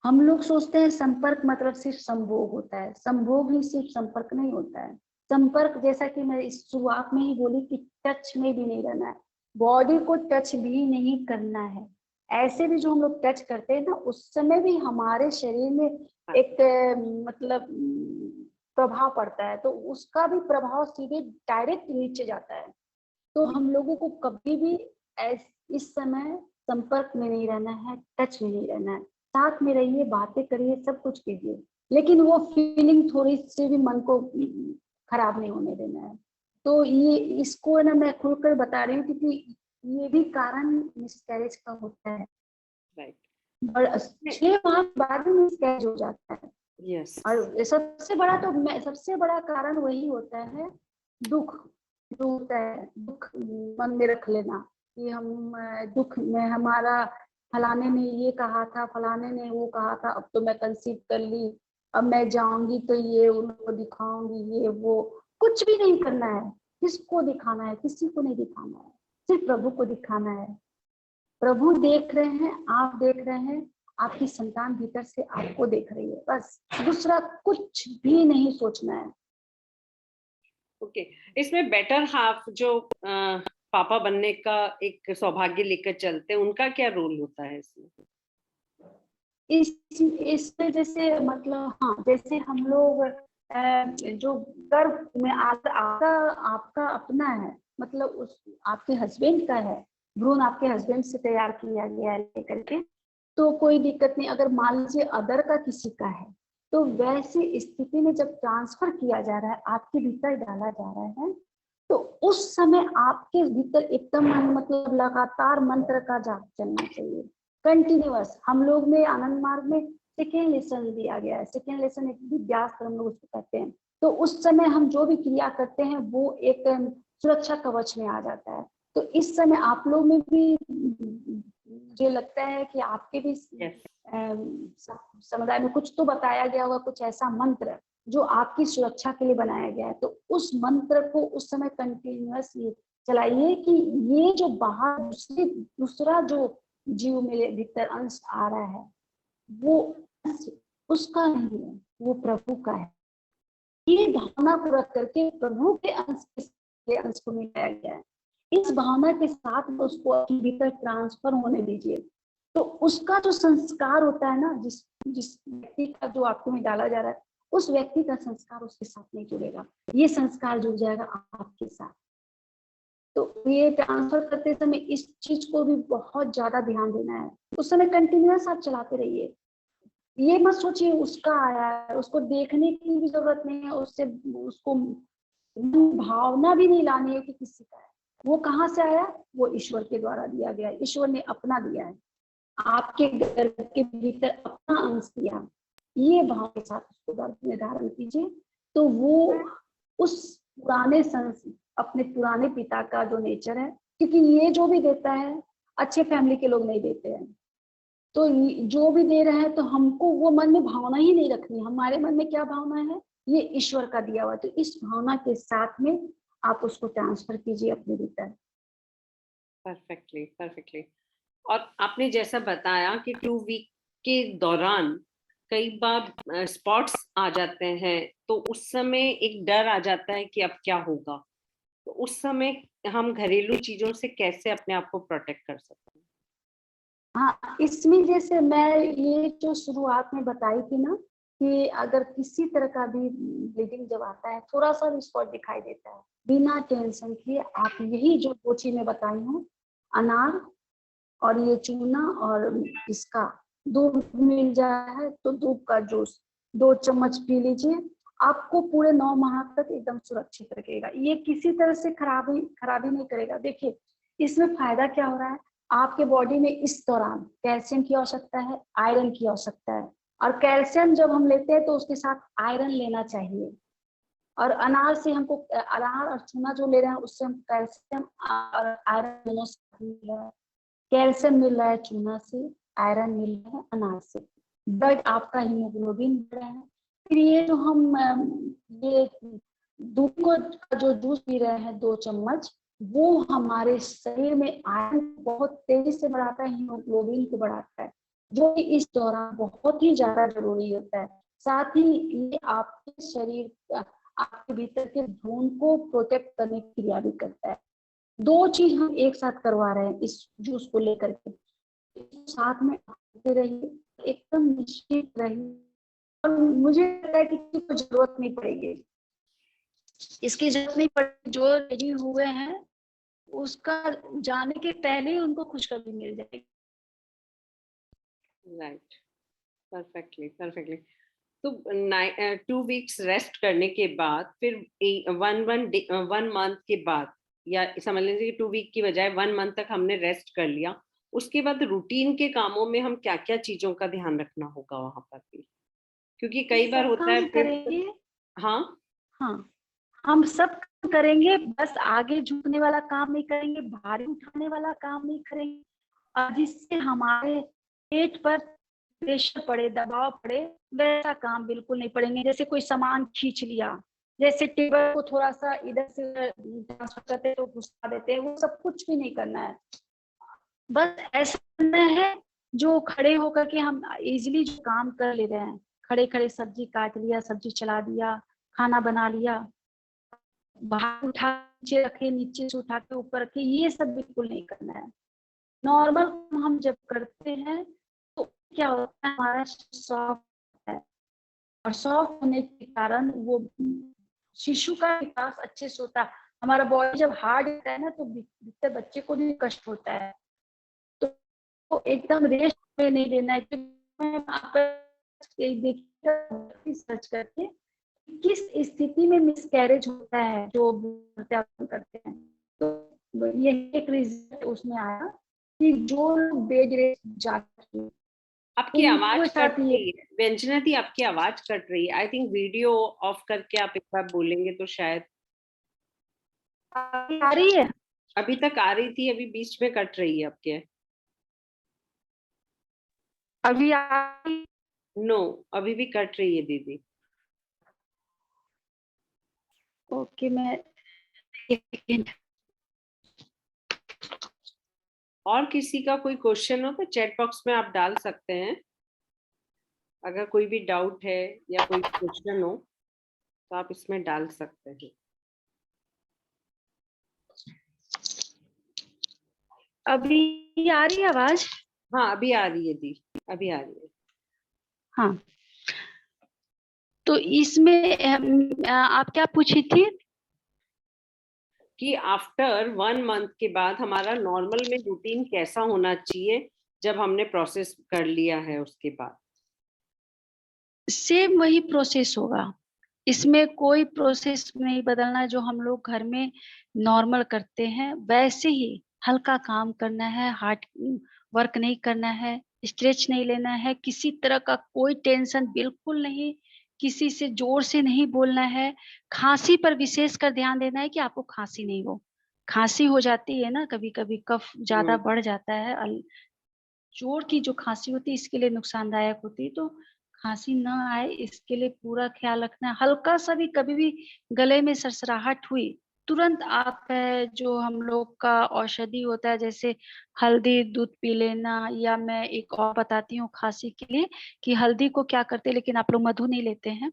हम लोग सोचते हैं संपर्क मतलब सिर्फ संभोग होता है, संभोग ही सिर्फ संपर्क नहीं होता है। संपर्क, जैसा कि मैं इस शुरुआत में ही बोली कि टच में भी नहीं रहना है, बॉडी को टच भी नहीं करना है। ऐसे भी जो हम लोग टच करते हैं ना, उस समय भी हमारे शरीर में एक मतलब प्रभाव पड़ता है, तो उसका भी प्रभाव सीधे डायरेक्ट नीचे जाता है। तो हम लोगों को कभी भी इस समय संपर्क में नहीं रहना है, टच में नहीं रहना है। साथ में रहिए, बातें करिए, सब कुछ कीजिए, लेकिन वो फीलिंग थोड़ी सी भी मन को खराब नहीं होने देना है। तो ये इसको ना मैं खुलकर बता रही हूँ, क्योंकि ये भी कारण मिसकैरेज का होता है। और 6 माह बाद में मिसकैरेज हो जाता है। Yes. और सबसे बड़ा कारण वही होता है, दुख जो होता है। दुख मन में रख लेना कि हम दुख में, हमारा फलाने ने ये कहा था, फलाने ने वो कहा था, अब तो मैं कंसीव कर ली, अब मैं जाऊंगी तो ये उनको दिखाऊंगी, ये वो। कुछ भी नहीं करना है। किसको दिखाना है? किसी को नहीं दिखाना है, सिर्फ प्रभु को दिखाना है। प्रभु देख रहे हैं, आप देख रहे हैं, आपकी संतान भीतर से आपको देख रही है, बस दूसरा कुछ भी नहीं सोचना है। ओके इसमें बेटर हाफ जो पापा बनने का एक सौभाग्य लेकर चलते हैं, उनका क्या रोल होता है इसमें? इसमें जैसे मतलब हाँ, जैसे हम लोग जो गर्भ में आपका अपना है, मतलब उस आपके हस्बैंड का है, भ्रूण आपके हस्बैंड से तैयार किया गया है लेकर के, तो कोई दिक्कत नहीं। अगर मान लीजिए अदर का किसी का है, तो वैसी स्थिति में जब ट्रांसफर किया जा रहा है, आपके भीतर डाला जा रहा है, तो उस समय आपके भीतर एकदम मतलब लगातार मंत्र का जाप चलना चाहिए, कंटिन्यूअस। हम लोग में आनंद मार्ग में सेकेंड लेसन दिया गया है, सेकेंड लेसन एक विद्यास्त्र हम लोग उसको कहते हैं। तो उस समय हम जो भी क्रिया करते हैं वो एक सुरक्षा कवच में आ जाता है। तो इस समय आप लोग में भी मुझे लगता है कि आपके भी समुदाय में कुछ तो बताया गया होगा, कुछ ऐसा मंत्र जो आपकी सुरक्षा के लिए बनाया गया है। तो उस मंत्र को उस समय कंटिन्यूअसली चलाइए कि ये जो बाहर दूसरा जो जीव मेरे भीतर अंश आ रहा है, वो उसका नहीं है, वो प्रभु का है। ये भावना को रख करके प्रभु के अंश को मिलाया गया है। इस भावना के साथ उसको अपने भीतर ट्रांसफर होने दीजिए। तो उसका जो संस्कार होता है ना, जिस व्यक्ति का जो आपको में डाला जा रहा है, उस व्यक्ति का संस्कार उसके साथ नहीं जुड़ेगा, ये संस्कार जुड़ जाएगा आपके साथ। तो ये ट्रांसफर करते समय इस चीज को भी बहुत ज्यादा ध्यान देना है। उस समय कंटिन्यूअस आप चलाते रहिए, ये मत सोचिए उसका आया है, उसको देखने की भी जरूरत नहीं है, उसको भावना भी नहीं लानी है कि किसी का है। वो कहाँ से आया? वो ईश्वर के द्वारा दिया गया है, ईश्वर ने अपना दिया है, आपके गर्भ के भीतर अपना अंश दिया। ये भाव के साथ उसको गर्भ में धारण कीजिए, तो वो उस पुराने अपने पुराने पिता का जो नेचर है, क्योंकि ये जो भी देता है अच्छे फैमिली के लोग नहीं देते हैं, तो जो भी दे रहे हैं तो हमको वो मन में भावना ही नहीं रखनी। हमारे मन में क्या भावना है? ये ईश्वर का दिया हुआ। तो इस भावना के साथ में आप उसको ट्रांसफर कीजिए अपने भीतर। Perfectly perfectly. और आपने जैसा बताया कि 2 वीक के दौरान कई बार स्पॉट्स आ जाते हैं, तो उस समय एक डर आ जाता है कि अब क्या होगा। तो उस समय हम घरेलू चीजों से कैसे अपने आप को प्रोटेक्ट कर सकते हैं? हाँ, इसमें जैसे मैं ये जो शुरुआत में बताई थी ना, कि अगर किसी तरह का भी ब्लीडिंग जब आता है, थोड़ा सा भी स्पॉट दिखाई देता है, बिना टेंशन के आप यही जो 2 चीज में बताई हूँ, अनार और ये चूना और इसका दूध मिल जाए है तो दूध का जूस 2 चम्मच पी लीजिए, आपको पूरे 9 माह तक एकदम सुरक्षित रखेगा। ये किसी तरह से खराबी नहीं करेगा। देखिए इसमें फायदा क्या हो रहा है, आपके बॉडी में इस दौरान कैल्शियम की आवश्यकता है, आयरन की आवश्यकता है, और कैल्शियम जब हम लेते हैं तो उसके साथ आयरन लेना चाहिए। और अनार से हमको, अनार और चूना जो ले रहे हैं उससे हम कैल्शियम और आयरन दोनों मिल रहा है। कैल्शियम मिल रहा है चूना से, आयरन मिल रहा है अनार से, ब्लड आपका हीमोग्लोबिन बढ़ रहा है। फिर ये जो हम ये दूध का जो जूस पी रहे हैं 2 चम्मच, वो हमारे शरीर में आयरन बहुत तेजी से बढ़ाता है, हीमोग्लोबिन को बढ़ाता है, जो कि इस दौरान बहुत ही ज्यादा जरूरी होता है। साथ ही ये आपके शरीर, आपके भीतर के भ्रूण को प्रोटेक्ट करने की क्रिया भी करता है। 2 चीज हम एक साथ करवा रहे हैं इस जूस को लेकर के। साथ में आते रहिए, एकदम निश्चित रहिए, और मुझे लगता है कि किसी को जरूरत नहीं पड़ेगी, इसकी जरूरत नहीं पड़ेगी। जो रेडी हुए हैं उसका जाने के पहले ही उनको खुशखबरी मिल जाएगी। Right, perfectly perfectly. तो 2 वीक्स रेस्ट करने के बाद फिर 1 मंथ के बाद, या समझ लीजिए 2 वीक की बजाय 1 मंथ तक हमने रेस्ट कर लिया, उसके बाद रूटीन के कामों में हम क्या क्या चीजों का ध्यान रखना होगा वहां पर भी? क्योंकि कई बार होता है करेंगे। हाँ हाँ, हम सब करेंगे, बस आगे झुकने वाला काम नहीं करेंगे, भारी उठाने वाला काम नहीं करेंगे, और जिससे हमारे पेट पर प्रेशर पड़े, दबाव पड़े, वैसा काम बिल्कुल नहीं पड़ेंगे। जैसे कोई सामान खींच लिया, जैसे टेबल को थोड़ा सा इधर से ट्रांसफर करते तो घुसा देते हैं, वो सब कुछ भी नहीं करना है। बस ऐसा करना है जो खड़े होकर के हम इजीली जो काम कर ले रहे हैं, खड़े खड़े सब्जी काट लिया, सब्जी चला दिया, खाना बना लिया, बाहर उठा नीचे रखे, नीचे से उठा के ऊपर रखे, ये सब बिल्कुल नहीं करना है। नॉर्मल हम जब करते हैं तो क्या होता है, हमारा सॉफ्ट है, और सॉफ्ट होने के कारण वो शिशु का विकास अच्छे से होता है। हमारा बॉडी जब हार्ड होता है ना, तो दिखते बच्चे को भी कष्ट होता है। तो एकदम रेस्ट में नहीं लेना है। देखिए सर्च करके किस स्थिति में मिसकैरेज होता है जो करते हैं, तो ये एक रिजल्ट उसमें आया कि जो बेड रेस्ट जाके आपकी आवाज कट रही है व्यंजना दी, आपकी आवाज कट रही है। आई थिंक वीडियो ऑफ करके आप एक बार बोलेंगे तो शायद। आ रही है? अभी तक आ रही थी, अभी बीच में कट रही है आपके। अभी नो, अभी भी कट रही है दीदी। ओके, मैं एक सेकंड। और किसी का कोई क्वेश्चन हो तो चैट बॉक्स में आप डाल सकते हैं। अगर कोई भी डाउट है या कोई क्वेश्चन हो तो आप इसमें डाल सकते हैं। अभी आ रही है आवाज? हाँ अभी आ रही है दी, अभी आ रही है। हाँ, तो इसमें आप क्या पूछी थी? कि आफ्टर 1 मंथ के बाद हमारा नॉर्मल में रूटीन कैसा होना चाहिए जब हमने प्रोसेस कर लिया है उसके बाद। सेम वही प्रोसेस होगा, इसमें कोई प्रोसेस नहीं बदलना। जो हम लोग घर में नॉर्मल करते हैं वैसे ही हल्का काम करना है, हार्ड वर्क नहीं करना है, स्ट्रेच नहीं लेना है, किसी तरह का कोई टेंशन बिल्कुल नहीं, किसी से जोर से नहीं बोलना है। खांसी पर विशेष कर ध्यान देना है कि आपको खांसी नहीं हो। खांसी हो जाती है ना कभी कभी, कफ ज्यादा बढ़ जाता है, जोर की जो खांसी होती है इसके लिए नुकसानदायक होती है। तो खांसी ना आए इसके लिए पूरा ख्याल रखना है। हल्का सा भी कभी भी गले में सरसराहट हुई, तुरंत आप जो हम लोग का औषधि होता है जैसे हल्दी दूध पी लेना, या मैं एक और बताती हूँ खांसी के लिए कि हल्दी को क्या करते हैं, लेकिन आप लोग मधु नहीं लेते हैं,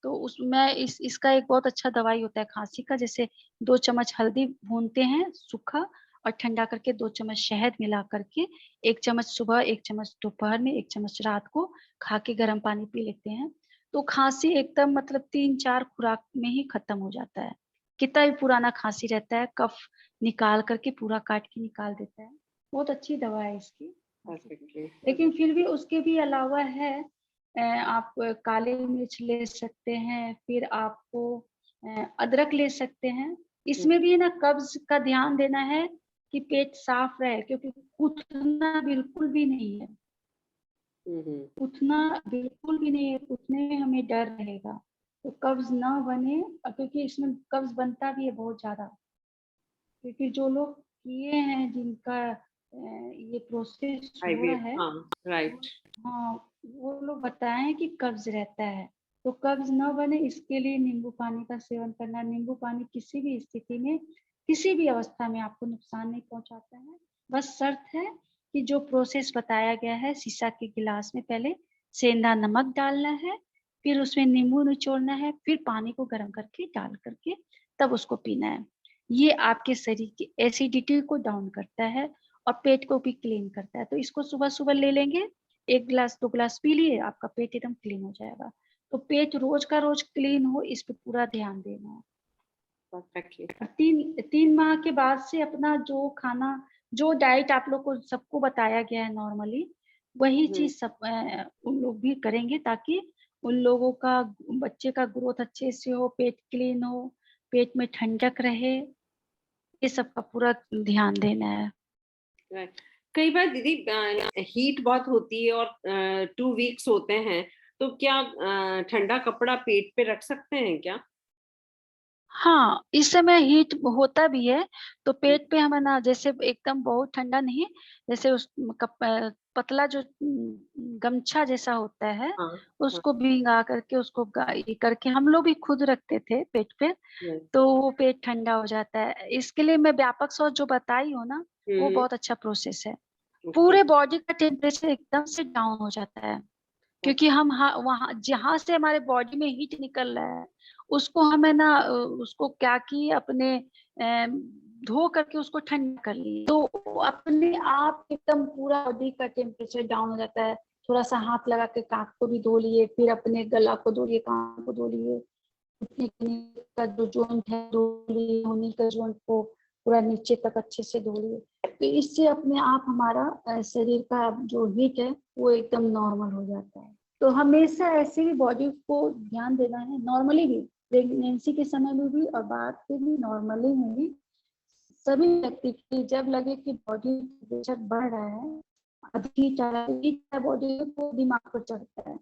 तो उसमें इसका एक बहुत अच्छा दवाई होता है खांसी का। जैसे 2 चम्मच हल्दी भूनते हैं सूखा, और ठंडा करके 2 चम्मच शहद मिला करके 1 चम्मच सुबह, 1 चम्मच दोपहर में, 1 चम्मच रात को खा के गर्म पानी पी लेते हैं, तो खांसी एकदम मतलब 3-4 खुराक में ही खत्म हो जाता है। कितना भी पुराना खांसी रहता है, कफ निकाल करके पूरा काट के निकाल देता है। बहुत अच्छी दवा है इसकी। लेकिन फिर भी उसके भी अलावा है, आप काली मिर्च ले सकते हैं, फिर आपको अदरक ले सकते हैं। इसमें भी ना कब्ज का ध्यान देना है कि पेट साफ रहे, क्योंकि उठना बिल्कुल भी नहीं है, उठना बिल्कुल भी नहीं है, उठने में हमें डर रहेगा, तो कब्ज ना बने। क्योंकि इसमें कब्ज बनता भी है बहुत ज्यादा, क्योंकि जो लोग किए हैं जिनका ये प्रोसेस हुआ है, राइट, हाँ, वो लोग बताएं कि कब्ज रहता है, तो कब्ज ना बने इसके लिए नींबू पानी का सेवन करना। नींबू पानी किसी भी स्थिति में, किसी भी अवस्था में आपको नुकसान नहीं पहुंचाता है। बस शर्त है कि जो प्रोसेस बताया गया है, शीशा के गिलास में पहले सेंधा नमक डालना है, फिर उसमें नींबू निचोड़ना है, फिर पानी को गर्म करके डाल करके तब उसको पीना है। ये आपके शरीर की एसिडिटी को डाउन करता है और पेट को भी क्लीन करता है। तो इसको सुबह सुबह ले लेंगे, 1 गिलास 2 गिलास पी लिए, आपका पेट एकदम क्लीन हो जाएगा। तो पेट रोज का रोज क्लीन हो, इस पे पूरा ध्यान देना है। 3 माह के बाद से अपना जो खाना, जो डाइट आप लोग को सबको बताया गया है नॉर्मली, वही चीज सब उन लोग भी करेंगे, ताकि उन लोगों का, बच्चे का ग्रोथ अच्छे से हो, पेट क्लीन हो, पेट में ठंडक रहे, ये सब का पूरा ध्यान देना है। कई बार दीदी हीट बहुत होती है और 2 वीक्स होते हैं, तो क्या ठंडा कपड़ा पेट पे रख सकते हैं क्या? हाँ, इस समय हीट होता भी है, तो पेट पे हमें ना, जैसे एकदम बहुत ठंडा नहीं, जैसे उस पतला जो गमछा जैसा होता है, उसको भिंगा करके उसको ये करके हम लोग भी खुद रखते थे पेट पे, तो वो पेट ठंडा हो जाता है। इसके लिए मैं व्यापक सोच जो बताई हूँ ना, वो बहुत अच्छा प्रोसेस है। पूरे बॉडी का टेम्परेचर एकदम से डाउन हो जाता है, क्योंकि हम वहाँ जहाँ से हमारे बॉडी में हीट निकल रहा है उसको हमें ना उसको क्या कि अपने धो करके उसको ठंडा कर लिए, तो अपने आप एकदम पूरा बॉडी का टेम्परेचर डाउन हो जाता है। थोड़ा सा हाथ लगा के कान को भी धो लिए, फिर अपने गला को धो लिए, कान को धो लिए, का जो जॉइंट है धो लिए, होनी का जॉइंट को पूरा नीचे तक अच्छे से धो लिए। तो इससे अपने आप हमारा शरीर का जो हीट है वो एकदम नॉर्मल हो जाता है। तो हमेशा ऐसे ही बॉडी को ध्यान देना है, नॉर्मली भी, प्रेगनेंसी के समय में भी और बाद में भी, नॉर्मली में भी। सभी व्यक्ति की जब लगे कि बॉडी टेम्परेचर बढ़ रहा है, अधिक बॉडी को दिमाग पर चढ़ता है,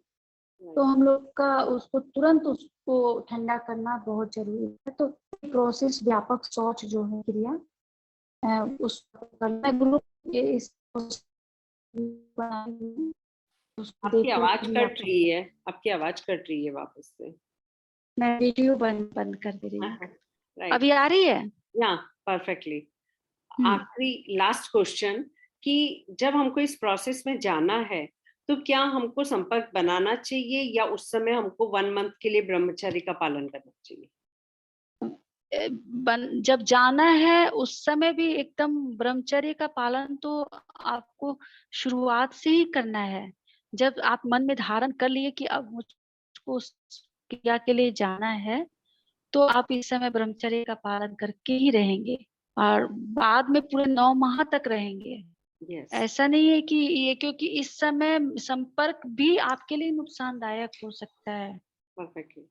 तो हम लोग का उसको तुरंत उसको ठंडा करना बहुत जरूरी है। तो प्रोसेस व्यापक शौच जो है क्रिया उसको करना ग्रुप इस आपकी आवाज कट रही है, आपकी आवाज कट रही है वापस से। मैं वीडियो बंद कर दे रही हूँ। Right. अभी आ रही है? या परफेक्टली। आखिरी लास्ट क्वेश्चन कि जब हमको इस प्रोसेस में जाना है तो क्या हमको संपर्क बनाना चाहिए या उस समय हमको 1 मंथ के लिए ब्रह्मचर्य का पालन करना चाहिए? जब जाना है उस समय भी एकदम ब्रह्मचर्य का पालन तो आपको शुरुआत से ही करना है। जब आप मन में धारण कर लिए कि अब मुझको उस क्रिया के लिए जाना है, तो आप इस समय ब्रह्मचर्य का पालन करके ही रहेंगे और बाद में पूरे 9 माह तक रहेंगे। Yes. ऐसा नहीं है कि ये, क्योंकि इस समय संपर्क भी आपके लिए नुकसानदायक हो सकता है। परफेक्टली।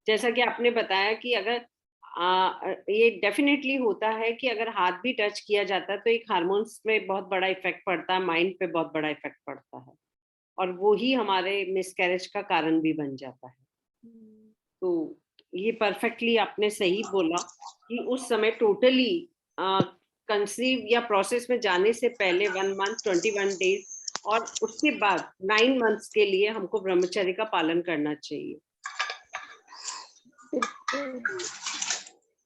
जैसा कि आपने बताया कि अगर ये डेफिनेटली होता है कि अगर हाथ भी टच किया जाता है तो एक हार्मोन्स में बहुत बड़ा इफेक्ट पड़ता है, माइंड पे बहुत बड़ा इफेक्ट पड़ता है और वो ही हमारे मिसकैरेज का कारण भी बन जाता है। तो ये परफेक्टली आपने सही बोला कि उस समय टोटली कंसीव या प्रोसेस में जाने से पहले 1 मंथ 21 डेज और उसके बाद 9 मंथ्स के लिए हमको ब्रह्मचर्य का पालन करना चाहिए।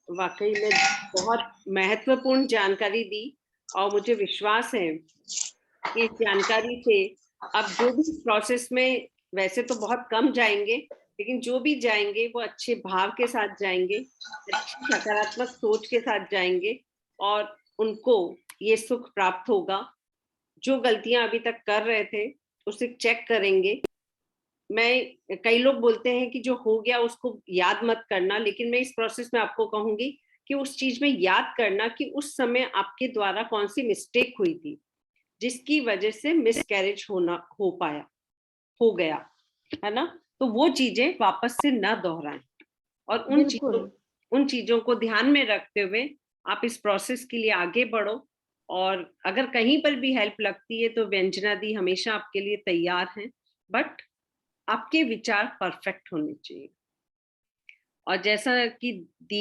वाकई में बहुत महत्वपूर्ण जानकारी दी और मुझे विश्वास है कि इस जानकारी से अब जो भी प्रोसेस में, वैसे तो बहुत कम जाएंगे, लेकिन जो भी जाएंगे वो अच्छे भाव के साथ जाएंगे, अच्छी सकारात्मक सोच के साथ जाएंगे और उनको ये सुख प्राप्त होगा। जो गलतियां अभी तक कर रहे थे उसे चेक करेंगे। कई लोग बोलते हैं कि जो हो गया उसको याद मत करना, लेकिन मैं इस प्रोसेस में आपको कहूंगी कि उस चीज में याद करना कि उस समय आपके द्वारा कौन सी मिस्टेक हुई थी जिसकी वजह से मिसकैरेज हो गया, है ना। तो वो चीजें वापस से ना दोहराएं और उन चीजों को ध्यान में रखते हुए आप इस प्रोसेस के लिए आगे बढ़ो। और अगर कहीं पर भी हेल्प लगती है तो व्यंजना दी हमेशा आपके लिए तैयार हैं, बट आपके विचार परफेक्ट होने चाहिए। और जैसा कि दी